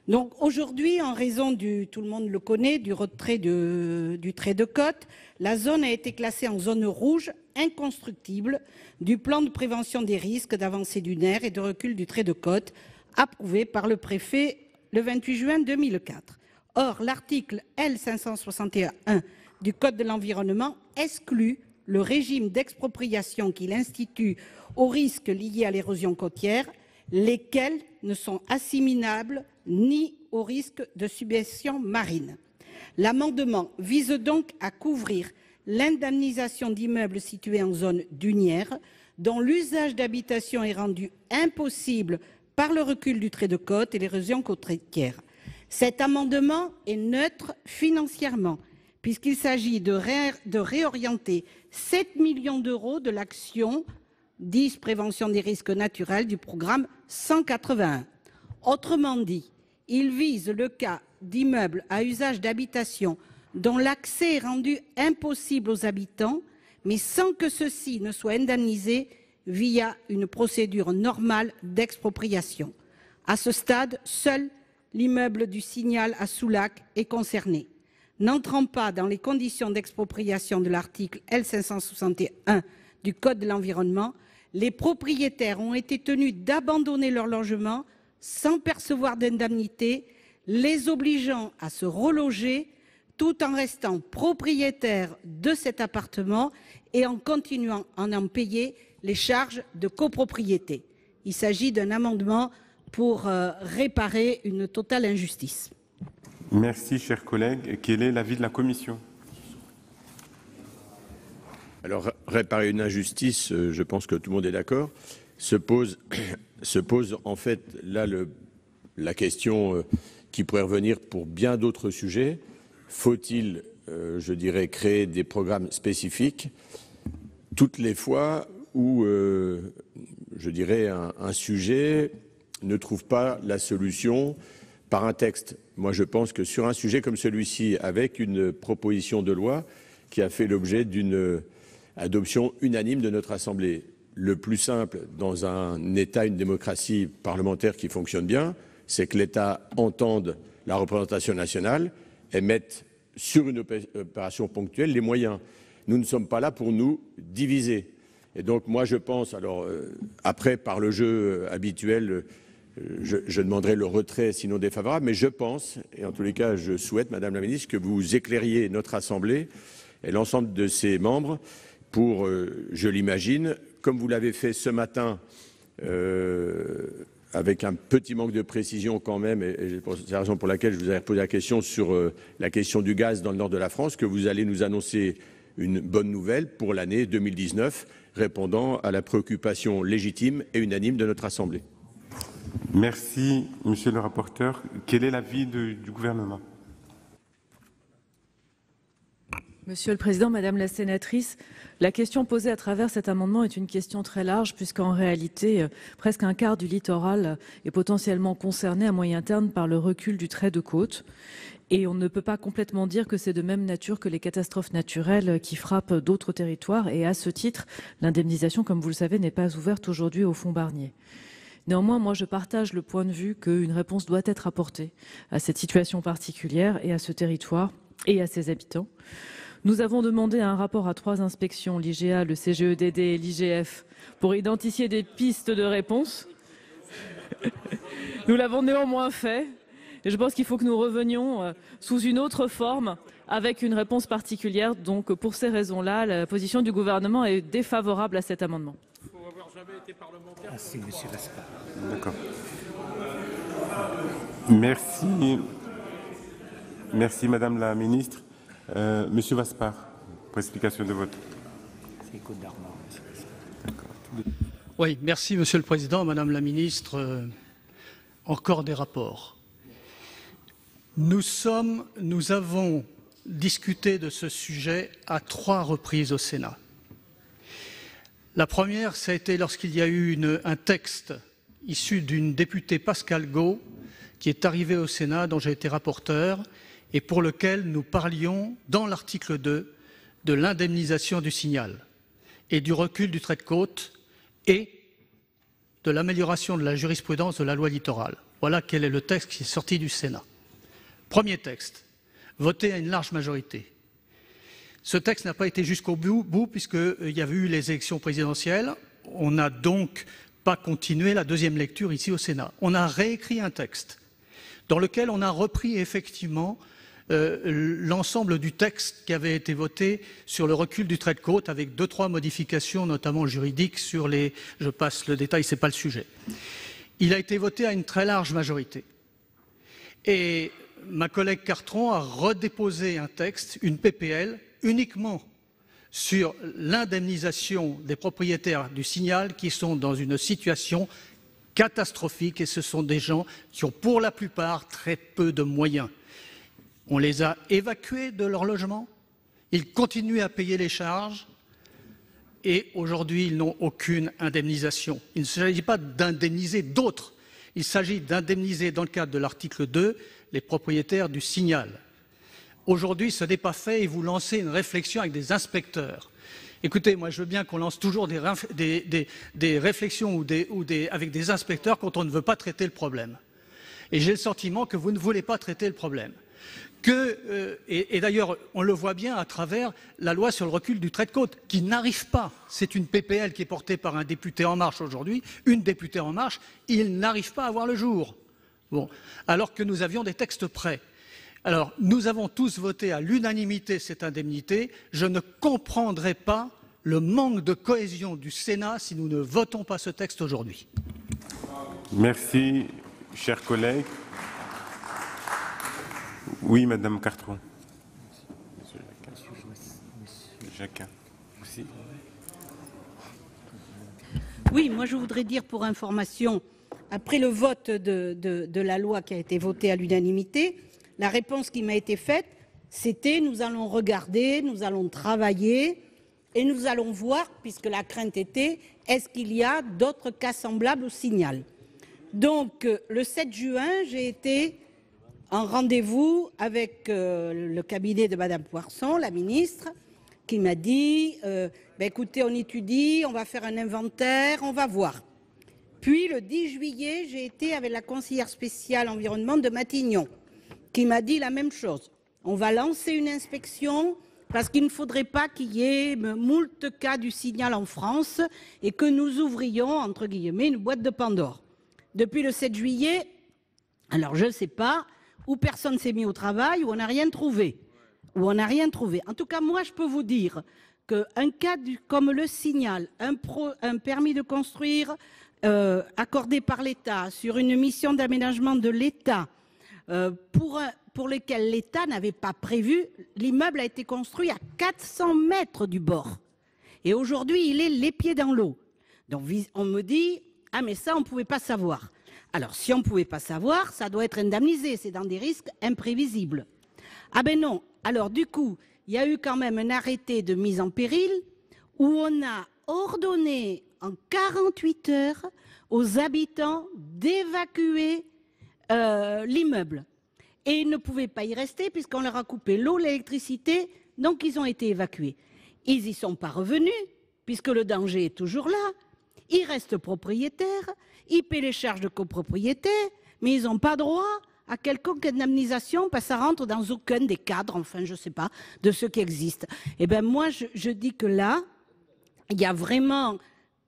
[SPEAKER 1] Donc aujourd'hui, en raison tout le monde le connaît, du retrait du trait de côte, la zone a été classée en zone rouge inconstructible du plan de prévention des risques d'avancée dunaire et de recul du trait de côte approuvé par le préfet le 28 juin 2004. Or, l'article L561-1 du Code de l'environnement exclut le régime d'expropriation qu'il institue aux risques liés à l'érosion côtière, lesquels ne sont assimilables ni au risque de submersion marine. L'amendement vise donc à couvrir l'indemnisation d'immeubles situés en zone dunière dont l'usage d'habitation est rendu impossible par le recul du trait de côte et l'érosion côtière. Cet amendement est neutre financièrement puisqu'il s'agit de réorienter 7 millions d'euros de l'action 10 prévention des risques naturels du programme 181. Autrement dit, il vise le cas d'immeubles à usage d'habitation dont l'accès est rendu impossible aux habitants, mais sans que ceux-ci ne soient indemnisés via une procédure normale d'expropriation. À ce stade, seul l'immeuble du Signal à Soulac est concerné. N'entrant pas dans les conditions d'expropriation de l'article L561 du Code de l'environnement, les propriétaires ont été tenus d'abandonner leur logement sans percevoir d'indemnité, les obligeant à se reloger tout en restant propriétaires de cet appartement et en continuant à en payer les charges de copropriété. Il s'agit d'un amendement pour réparer une totale injustice.
[SPEAKER 17] Merci, chers collègues. Quel est l'avis de la Commission ?
[SPEAKER 4] Alors, réparer une injustice, je pense que tout le monde est d'accord, se pose en fait là la question qui pourrait revenir pour bien d'autres sujets. Faut-il, je dirais, créer des programmes spécifiques toutes les fois où, je dirais, un sujet ne trouve pas la solution par un texte? Moi, je pense que sur un sujet comme celui-ci, avec une proposition de loi qui a fait l'objet d'une adoption unanime de notre Assemblée, le plus simple dans un État, une démocratie parlementaire qui fonctionne bien, c'est que l'État entende la représentation nationale et mette sur une opération ponctuelle les moyens. Nous ne sommes pas là pour nous diviser. Et donc moi je pense, alors après par le jeu habituel, je demanderai le retrait sinon défavorable, mais je pense, et en tous les cas je souhaite, Madame la Ministre, que vous éclairiez notre Assemblée et l'ensemble de ses membres pour, je l'imagine, comme vous l'avez fait ce matin, avec un petit manque de précision quand même, et c'est la raison pour laquelle je vous ai posé la question sur la question du gaz dans le nord de la France, que vous allez nous annoncer une bonne nouvelle pour l'année 2019, répondant à la préoccupation légitime et unanime de notre Assemblée.
[SPEAKER 17] Merci, monsieur le rapporteur. Quel est l'avis du gouvernement?
[SPEAKER 18] Monsieur le Président, Madame la sénatrice, la question posée à travers cet amendement est une question très large puisqu'en réalité, presque un quart du littoral est potentiellement concerné à moyen terme par le recul du trait de côte. Et on ne peut pas complètement dire que c'est de même nature que les catastrophes naturelles qui frappent d'autres territoires. Et à ce titre, l'indemnisation, comme vous le savez, n'est pas ouverte aujourd'hui au fonds Barnier. Néanmoins, moi, je partage le point de vue qu'une réponse doit être apportée à cette situation particulière et à ce territoire et à ses habitants. Nous avons demandé un rapport à 3 inspections, l'IGA, le CGEDD et l'IGF, pour identifier des pistes de réponse. Nous l'avons néanmoins fait. Et je pense qu'il faut que nous revenions sous une autre forme avec une réponse particulière. Donc, pour ces raisons-là, la position du gouvernement est défavorable à cet amendement.
[SPEAKER 2] Il faut avoir jamais été parlementaire.
[SPEAKER 17] Merci, monsieur Vaspart. D'accord. Merci. Merci, madame la ministre. Monsieur Vaspart, pour explication de vote.
[SPEAKER 7] Oui, merci, monsieur le Président, madame la ministre. Encore des rapports. Nous avons discuté de ce sujet à 3 reprises au Sénat. La première, ça a été lorsqu'il y a eu un texte issu d'une députée Pascale Got, qui est arrivé au Sénat, dont j'ai été rapporteur, et pour lequel nous parlions, dans l'article 2, de l'indemnisation du signal et du recul du trait de côte et de l'amélioration de la jurisprudence de la loi littorale. Voilà quel est le texte qui est sorti du Sénat. Premier texte, voté à une large majorité. Ce texte n'a pas été jusqu'au bout puisqu'il y avait eu les élections présidentielles. On n'a donc pas continué la deuxième lecture ici au Sénat. On a réécrit un texte dans lequel on a repris effectivement l'ensemble du texte qui avait été voté sur le recul du trait de côte avec 2-3 modifications, notamment juridiques sur les... Je passe le détail, ce n'est pas le sujet. Il a été voté à une très large majorité. Et ma collègue Cartron a redéposé un texte, une PPL, uniquement sur l'indemnisation des propriétaires du signal qui sont dans une situation catastrophique et ce sont des gens qui ont pour la plupart très peu de moyens. On les a évacués de leur logement, ils continuent à payer les charges et aujourd'hui ils n'ont aucune indemnisation. Il ne s'agit pas d'indemniser d'autres, il s'agit d'indemniser dans le cadre de l'article 2 les propriétaires du signal. Aujourd'hui ce n'est pas fait et vous lancez une réflexion avec des inspecteurs. Écoutez, moi je veux bien qu'on lance toujours des réflexions avec des inspecteurs quand on ne veut pas traiter le problème. Et j'ai le sentiment que vous ne voulez pas traiter le problème. Et d'ailleurs, on le voit bien à travers la loi sur le recul du trait de côte, qui n'arrive pas. C'est une PPL qui est portée par un député En Marche aujourd'hui, une députée En Marche, il n'arrive pas à voir le jour. Bon, alors que nous avions des textes prêts. Alors, nous avons tous voté à l'unanimité cette indemnité. Je ne comprendrai pas le manque de cohésion du Sénat si nous ne votons pas ce texte aujourd'hui.
[SPEAKER 17] Merci, chers collègues. Oui, madame Cartron. Jacquin.
[SPEAKER 1] Oui, moi je voudrais dire pour information, après le vote de la loi qui a été votée à l'unanimité, la réponse qui m'a été faite, c'était nous allons regarder, nous allons travailler et nous allons voir, puisque la crainte était, est-ce qu'il y a d'autres cas semblables au signal. Donc le 7 juin, j'ai été en rendez-vous avec le cabinet de Madame Poirson, la ministre, qui m'a dit écoutez, on étudie, on va faire un inventaire, on va voir. Puis le 10 juillet, j'ai été avec la conseillère spéciale environnement de Matignon, qui m'a dit la même chose. On va lancer une inspection parce qu'il ne faudrait pas qu'il y ait moult cas du signal en France et que nous ouvrions, entre guillemets, une boîte de Pandore. Depuis le 7 juillet, alors je ne sais pas, où personne ne s'est mis au travail, où on n'a rien trouvé. où on n'a rien trouvé. En tout cas, moi, je peux vous dire qu'un cas comme le Signal, un permis de construire accordé par l'État sur une mission d'aménagement de l'État pour lequel l'État n'avait pas prévu, l'immeuble a été construit à 400 mètres du bord. Et aujourd'hui, il est les pieds dans l'eau. Donc on me dit, ah mais ça, on ne pouvait pas savoir. Alors si on ne pouvait pas savoir, ça doit être indemnisé, c'est dans des risques imprévisibles. Ah ben non, alors du coup, il y a eu quand même un arrêté de mise en péril où on a ordonné en 48 heures aux habitants d'évacuer l'immeuble. Et ils ne pouvaient pas y rester puisqu'on leur a coupé l'eau, l'électricité, donc ils ont été évacués. Ils n'y sont pas revenus puisque le danger est toujours là. Ils restent propriétaires, ils paient les charges de copropriété, mais ils n'ont pas droit à quelconque indemnisation parce que ça rentre dans aucun des cadres, enfin je ne sais pas, de ceux qui existent. Eh bien moi je dis que là, il y a vraiment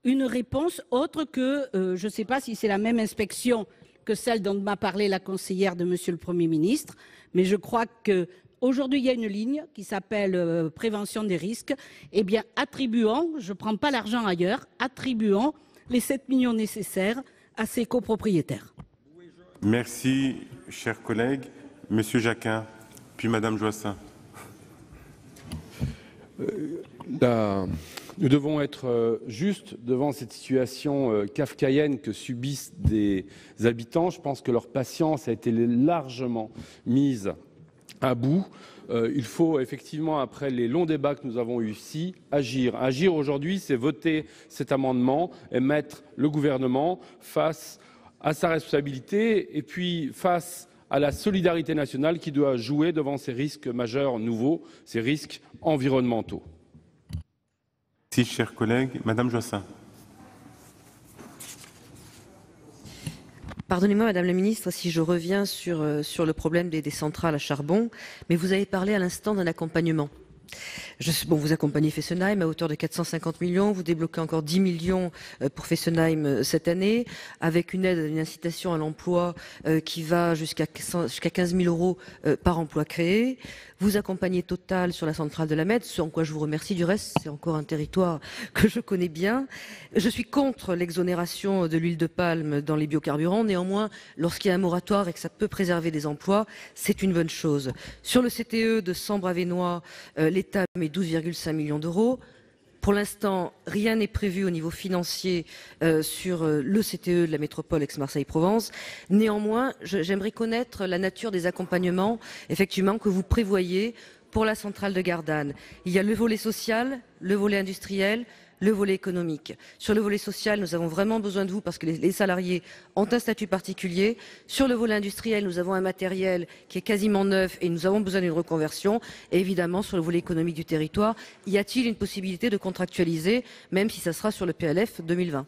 [SPEAKER 1] une réponse autre que, je ne sais pas si c'est la même inspection que celle dont m'a parlé la conseillère de Monsieur le Premier ministre, mais je crois qu'aujourd'hui il y a une ligne qui s'appelle prévention des risques. Eh bien attribuons, je ne prends pas l'argent ailleurs, attribuons les 7 millions nécessaires à ces copropriétaires.
[SPEAKER 17] Merci, chers collègues. Monsieur Jacquin, puis Madame Joissains.
[SPEAKER 11] Nous devons être justes devant cette situation kafkaïenne que subissent des habitants. Je pense que leur patience a été largement mise à bout. Il faut effectivement, après les longs débats que nous avons eus ici, agir. Agir aujourd'hui, c'est voter cet amendement et mettre le gouvernement face à sa responsabilité et puis face à la solidarité nationale qui doit jouer devant ces risques majeurs nouveaux, ces risques environnementaux.
[SPEAKER 17] Merci, chers collègues. Madame Joissains.
[SPEAKER 19] Pardonnez-moi, Madame la Ministre, si je reviens sur le problème des centrales à charbon, mais vous avez parlé à l'instant d'un accompagnement. Vous accompagnez Fessenheim à hauteur de 450 millions, vous débloquez encore 10 millions pour Fessenheim cette année, avec une aide, une incitation à l'emploi qui va jusqu'à 15 000 euros par emploi créé. Vous accompagnez Total sur la centrale de la Mède, ce en quoi je vous remercie. Du reste, c'est encore un territoire que je connais bien. Je suis contre l'exonération de l'huile de palme dans les biocarburants. Néanmoins, lorsqu'il y a un moratoire et que ça peut préserver des emplois, c'est une bonne chose. Sur le CTE de Sambre-Avesnois, l'État met 12,5 millions d'euros. Pour l'instant, rien n'est prévu au niveau financier sur le CTE de la métropole Aix-Marseille-Provence. Néanmoins, j'aimerais connaître la nature des accompagnements effectivement que vous prévoyez pour la centrale de Gardanne. Il y a le volet social, le volet industriel, le volet économique. Sur le volet social, nous avons vraiment besoin de vous parce que les salariés ont un statut particulier. Sur le volet industriel, nous avons un matériel qui est quasiment neuf et nous avons besoin d'une reconversion. Et évidemment, sur le volet économique du territoire, y a-t-il une possibilité de contractualiser, même si ça sera sur le PLF 2020 ?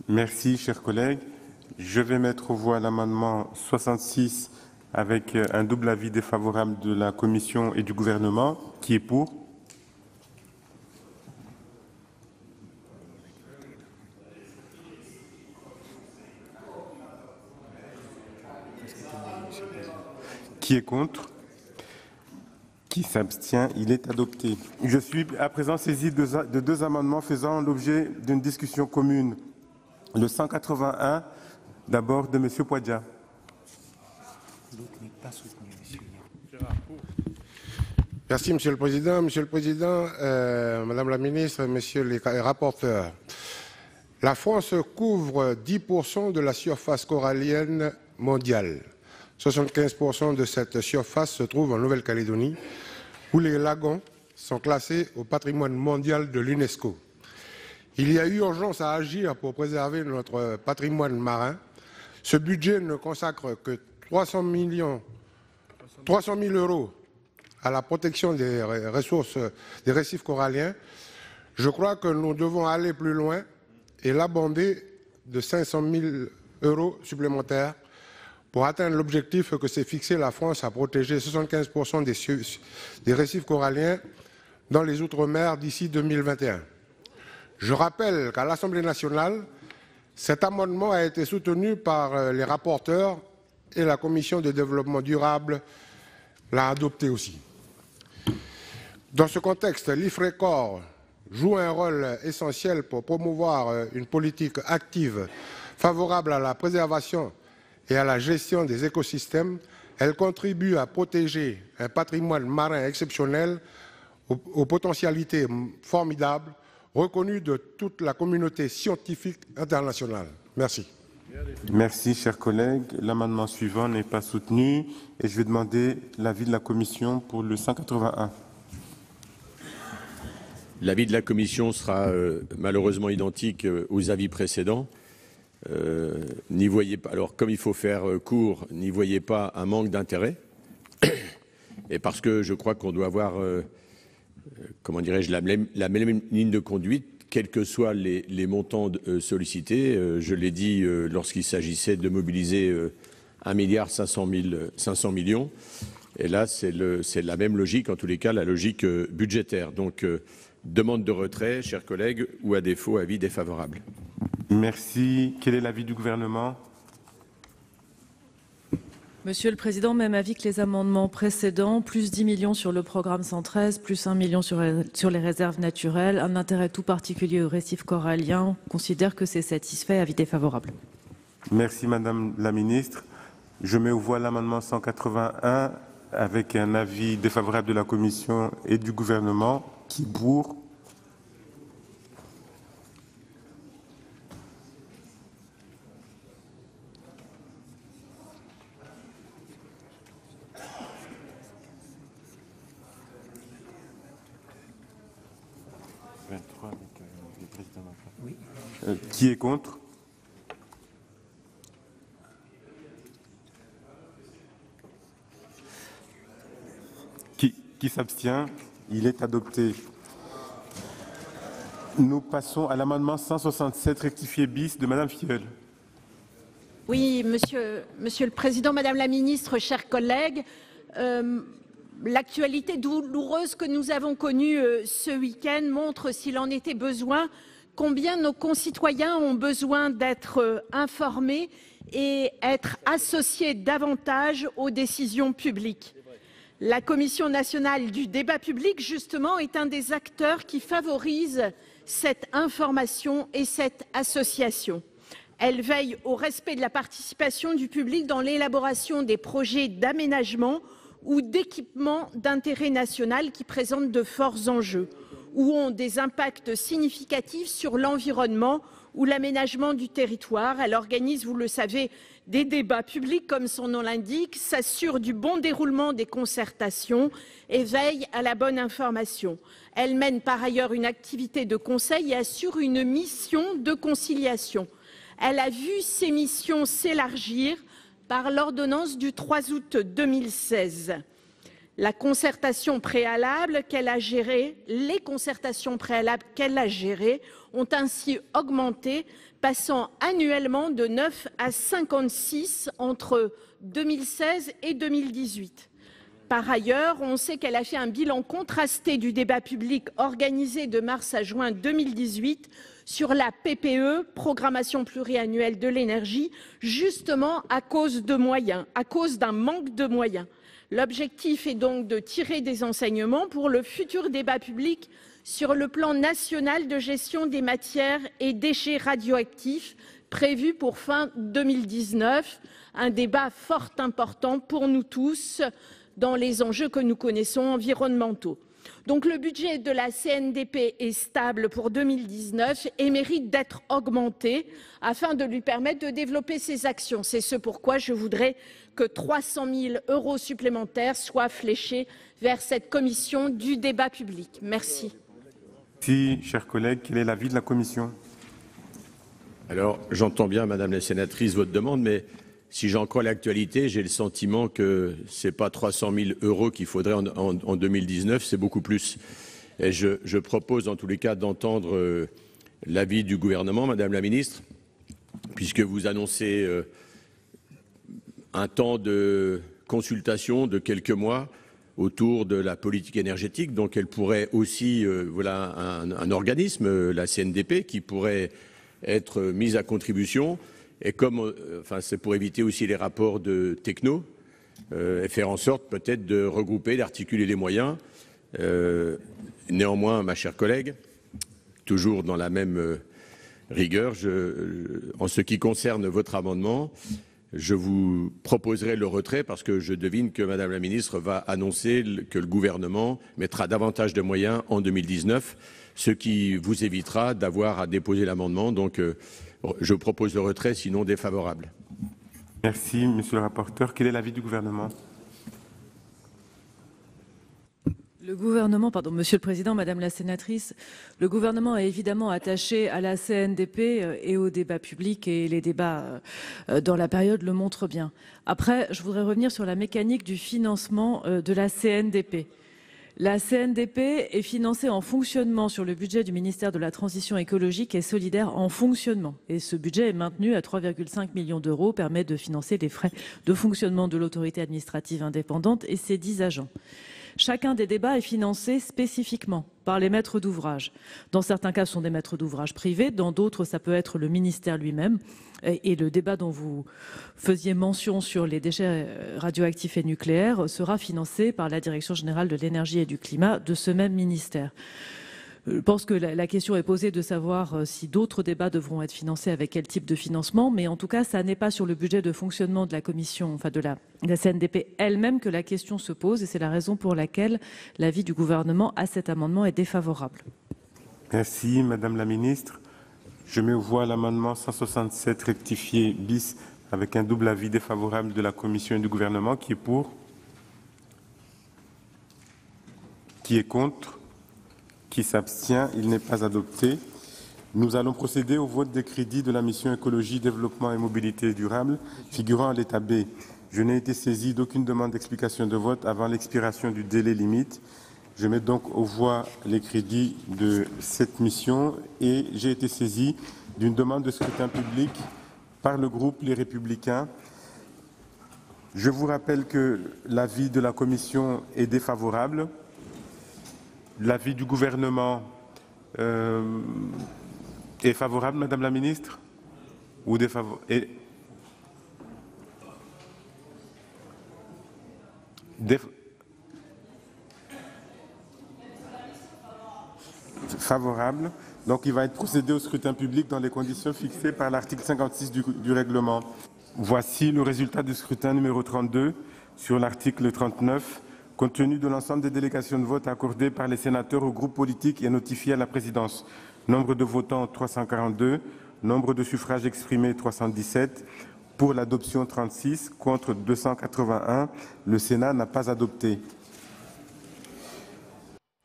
[SPEAKER 17] Merci, chers collègues. Je vais mettre aux voix l'amendement 66 avec un double avis défavorable de la Commission et du gouvernement. Qui est pour ? Qui est contre? Qui s'abstient? Il est adopté. Je suis à présent saisi de deux amendements faisant l'objet d'une discussion commune. Le 181, d'abord de M. Poidja.
[SPEAKER 10] Merci, Monsieur le Président. Monsieur le Président, Madame la Ministre, Messieurs les rapporteurs, la France couvre 10% de la surface corallienne mondiale. 75% de cette surface se trouve en Nouvelle-Calédonie, où les lagons sont classés au patrimoine mondial de l'UNESCO. Il y a urgence à agir pour préserver notre patrimoine marin. Ce budget ne consacre que 300 000 euros à la protection des ressources des récifs coralliens. Je crois que nous devons aller plus loin et l'abonder de 500 000 euros supplémentaires pour atteindre l'objectif que s'est fixé la France à protéger 75% des récifs coralliens dans les Outre-mer d'ici 2021. Je rappelle qu'à l'Assemblée nationale, cet amendement a été soutenu par les rapporteurs et la Commission de développement durable l'a adopté aussi. Dans ce contexte, l'IFRECOR joue un rôle essentiel pour promouvoir une politique active favorable à la préservation et à la gestion des écosystèmes. Elle contribue à protéger un patrimoine marin exceptionnel aux potentialités formidables, reconnues de toute la communauté scientifique internationale. Merci.
[SPEAKER 17] Merci, chers collègues. L'amendement suivant n'est pas soutenu et je vais demander l'avis de la Commission pour le 181.
[SPEAKER 4] L'avis de la Commission sera malheureusement identique aux avis précédents. N'y voyez pas, alors comme il faut faire court, n'y voyez pas un manque d'intérêt. Et parce que je crois qu'on doit avoir, comment dirais-je, la même ligne de conduite, quels que soient les montants sollicités. Je l'ai dit lorsqu'il s'agissait de mobiliser 1,5 milliard. Et là, c'est la même logique, en tous les cas, la logique budgétaire. Donc, demande de retrait, chers collègues, ou à défaut, avis défavorable.
[SPEAKER 17] Merci. Quel est l'avis du gouvernement?
[SPEAKER 18] Monsieur le Président, même avis que les amendements précédents, plus 10 millions sur le programme 113, plus 1 million sur les réserves naturelles, un intérêt tout particulier au récif corallien. On considère que c'est satisfait, avis défavorable.
[SPEAKER 17] Merci Madame la Ministre. Je mets aux voix l'amendement 181 avec un avis défavorable de la Commission et du gouvernement. Qui est pour? Qui est contre? Qui s'abstient? Il est adopté. Nous passons à l'amendement 167 rectifié bis de Madame Filleul.
[SPEAKER 12] Oui, monsieur le Président, Madame la Ministre, chers collègues, l'actualité douloureuse que nous avons connue ce week-end montre, s'il en était besoin, combien nos concitoyens ont besoin d'être informés et être associés davantage aux décisions publiques. La Commission nationale du débat public, justement, est un des acteurs qui favorise cette information et cette association. Elle veille au respect de la participation du public dans l'élaboration des projets d'aménagement ou d'équipement d'intérêt national qui présentent de forts enjeux ou ont des impacts significatifs sur l'environnement ou l'aménagement du territoire. Elle organise, vous le savez, des débats publics, comme son nom l'indique, s'assure du bon déroulement des concertations et veille à la bonne information. Elle mène par ailleurs une activité de conseil et assure une mission de conciliation. Elle a vu ses missions s'élargir par l'ordonnance du 3 août 2016. La concertation préalable qu'elle a gérée, les concertations préalables qu'elle a gérées ont ainsi augmenté, passant annuellement de 9 à 56 entre 2016 et 2018. Par ailleurs, on sait qu'elle a fait un bilan contrasté du débat public organisé de mars à juin 2018 sur la PPE, Programmation pluriannuelle de l'énergie, justement à cause de moyens, à cause d'un manque de moyens. L'objectif est donc de tirer des enseignements pour le futur débat public sur le plan national de gestion des matières et déchets radioactifs prévu pour fin 2019, un débat fort important pour nous tous dans les enjeux que nous connaissons environnementaux. Donc le budget de la CNDP est stable pour 2019 et mérite d'être augmenté afin de lui permettre de développer ses actions. C'est ce pourquoi je voudrais que 300 000 € supplémentaires soient fléchés vers cette commission du débat public. Merci.
[SPEAKER 17] Merci, chers collègues. Quel est l'avis de la Commission?
[SPEAKER 4] Alors, j'entends bien, Madame la sénatrice, votre demande, mais si j'en crois l'actualité, j'ai le sentiment que ce n'est pas 300 000 € qu'il faudrait en 2019, c'est beaucoup plus. Et je propose en tous les cas d'entendre l'avis du gouvernement, Madame la Ministre, puisque vous annoncez un temps de consultation de quelques mois autour de la politique énergétique. Donc elle pourrait aussi, voilà un organisme, la CNDP, qui pourrait être mise à contribution. Et comme, enfin, c'est pour éviter aussi les rapports de techno, et faire en sorte peut-être de regrouper, d'articuler les moyens Néanmoins, ma chère collègue, toujours dans la même rigueur, en ce qui concerne votre amendement, je vous proposerai le retrait parce que je devine que Madame la ministre va annoncer que le gouvernement mettra davantage de moyens en 2019, ce qui vous évitera d'avoir à déposer l'amendement. Donc, je propose le retrait, sinon défavorable.
[SPEAKER 17] Merci, monsieur le rapporteur. Quel est l'avis du gouvernement ?
[SPEAKER 18] Le gouvernement, pardon, Monsieur le Président, Madame la Sénatrice, le gouvernement est évidemment attaché à la CNDP et au débat public, et les débats dans la période le montrent bien. Après, je voudrais revenir sur la mécanique du financement de la CNDP. La CNDP est financée en fonctionnement sur le budget du ministère de la Transition écologique et solidaire en fonctionnement. Et ce budget est maintenu à 3,5 millions d'euros, permet de financer les frais de fonctionnement de l'autorité administrative indépendante et ses 10 agents. Chacun des débats est financé spécifiquement par les maîtres d'ouvrage. Dans certains cas, ce sont des maîtres d'ouvrage privés, dans d'autres, ça peut être le ministère lui-même. Et le débat dont vous faisiez mention sur les déchets radioactifs et nucléaires sera financé par la Direction générale de l'énergie et du climat de ce même ministère. Je pense que la question est posée de savoir si d'autres débats devront être financés, avec quel type de financement, mais en tout cas, ça n'est pas sur le budget de fonctionnement de la commission, enfin de la CNDP elle-même que la question se pose, et c'est la raison pour laquelle l'avis du gouvernement à cet amendement est défavorable.
[SPEAKER 17] Merci, Madame la Ministre. Je mets aux voix l'amendement 167 rectifié bis avec un double avis défavorable de la commission et du gouvernement. Qui est pour ? Qui est contre ? Qui s'abstient? Il n'est pas adopté. Nous allons procéder au vote des crédits de la mission écologie, développement et mobilité durable, figurant à l'état B. Je n'ai été saisi d'aucune demande d'explication de vote avant l'expiration du délai limite. Je mets donc aux voix les crédits de cette mission et j'ai été saisi d'une demande de scrutin public par le groupe Les Républicains. Je vous rappelle que l'avis de la commission est défavorable. L'avis du gouvernement est favorable, Madame la Ministre, ou défavorable? Favorable. Donc, il va être procédé au scrutin public dans les conditions fixées par l'article 56 du règlement. Voici le résultat du scrutin numéro 32 sur l'article 39. Compte tenu de l'ensemble des délégations de vote accordées par les sénateurs aux groupes politiques et notifiées à la présidence, nombre de votants 342, nombre de suffrages exprimés 317, pour l'adoption 36, contre 281, le Sénat n'a pas adopté.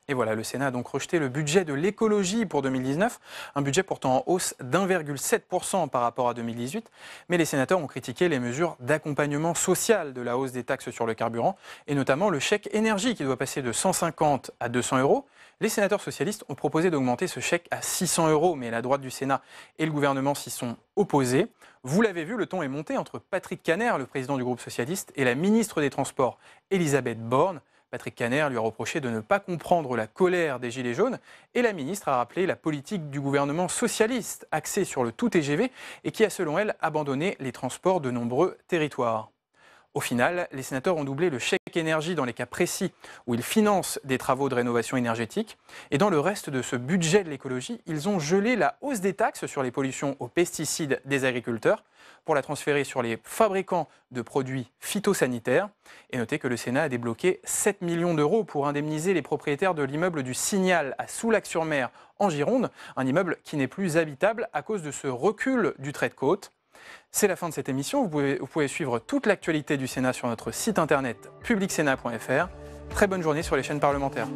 [SPEAKER 13] Et voilà, le Sénat a donc rejeté le budget de l'écologie pour 2019, un budget pourtant en hausse d'1,7% par rapport à 2018. Mais les sénateurs ont critiqué les mesures d'accompagnement social de la hausse des taxes sur le carburant, et notamment le chèque énergie qui doit passer de 150 à 200 euros. Les sénateurs socialistes ont proposé d'augmenter ce chèque à 600 euros, mais la droite du Sénat et le gouvernement s'y sont opposés. Vous l'avez vu, le ton est monté entre Patrick Kanner, le président du groupe socialiste, et la ministre des Transports, Elisabeth Borne. Patrick Kanner lui a reproché de ne pas comprendre la colère des Gilets jaunes et la ministre a rappelé la politique du gouvernement socialiste axée sur le tout TGV et qui a selon elle abandonné les transports de nombreux territoires. Au final, les sénateurs ont doublé le chèque énergie dans les cas précis où ils financent des travaux de rénovation énergétique. Et dans le reste de ce budget de l'écologie, ils ont gelé la hausse des taxes sur les pollutions aux pesticides des agriculteurs pour la transférer sur les fabricants de produits phytosanitaires. Et notez que le Sénat a débloqué 7 millions d'euros pour indemniser les propriétaires de l'immeuble du Signal à Soulac-sur-Mer en Gironde, un immeuble qui n'est plus habitable à cause de ce recul du trait de côte. C'est la fin de cette émission. Vous pouvez suivre toute l'actualité du Sénat sur notre site internet publicsénat.fr. Très bonne journée sur les chaînes parlementaires.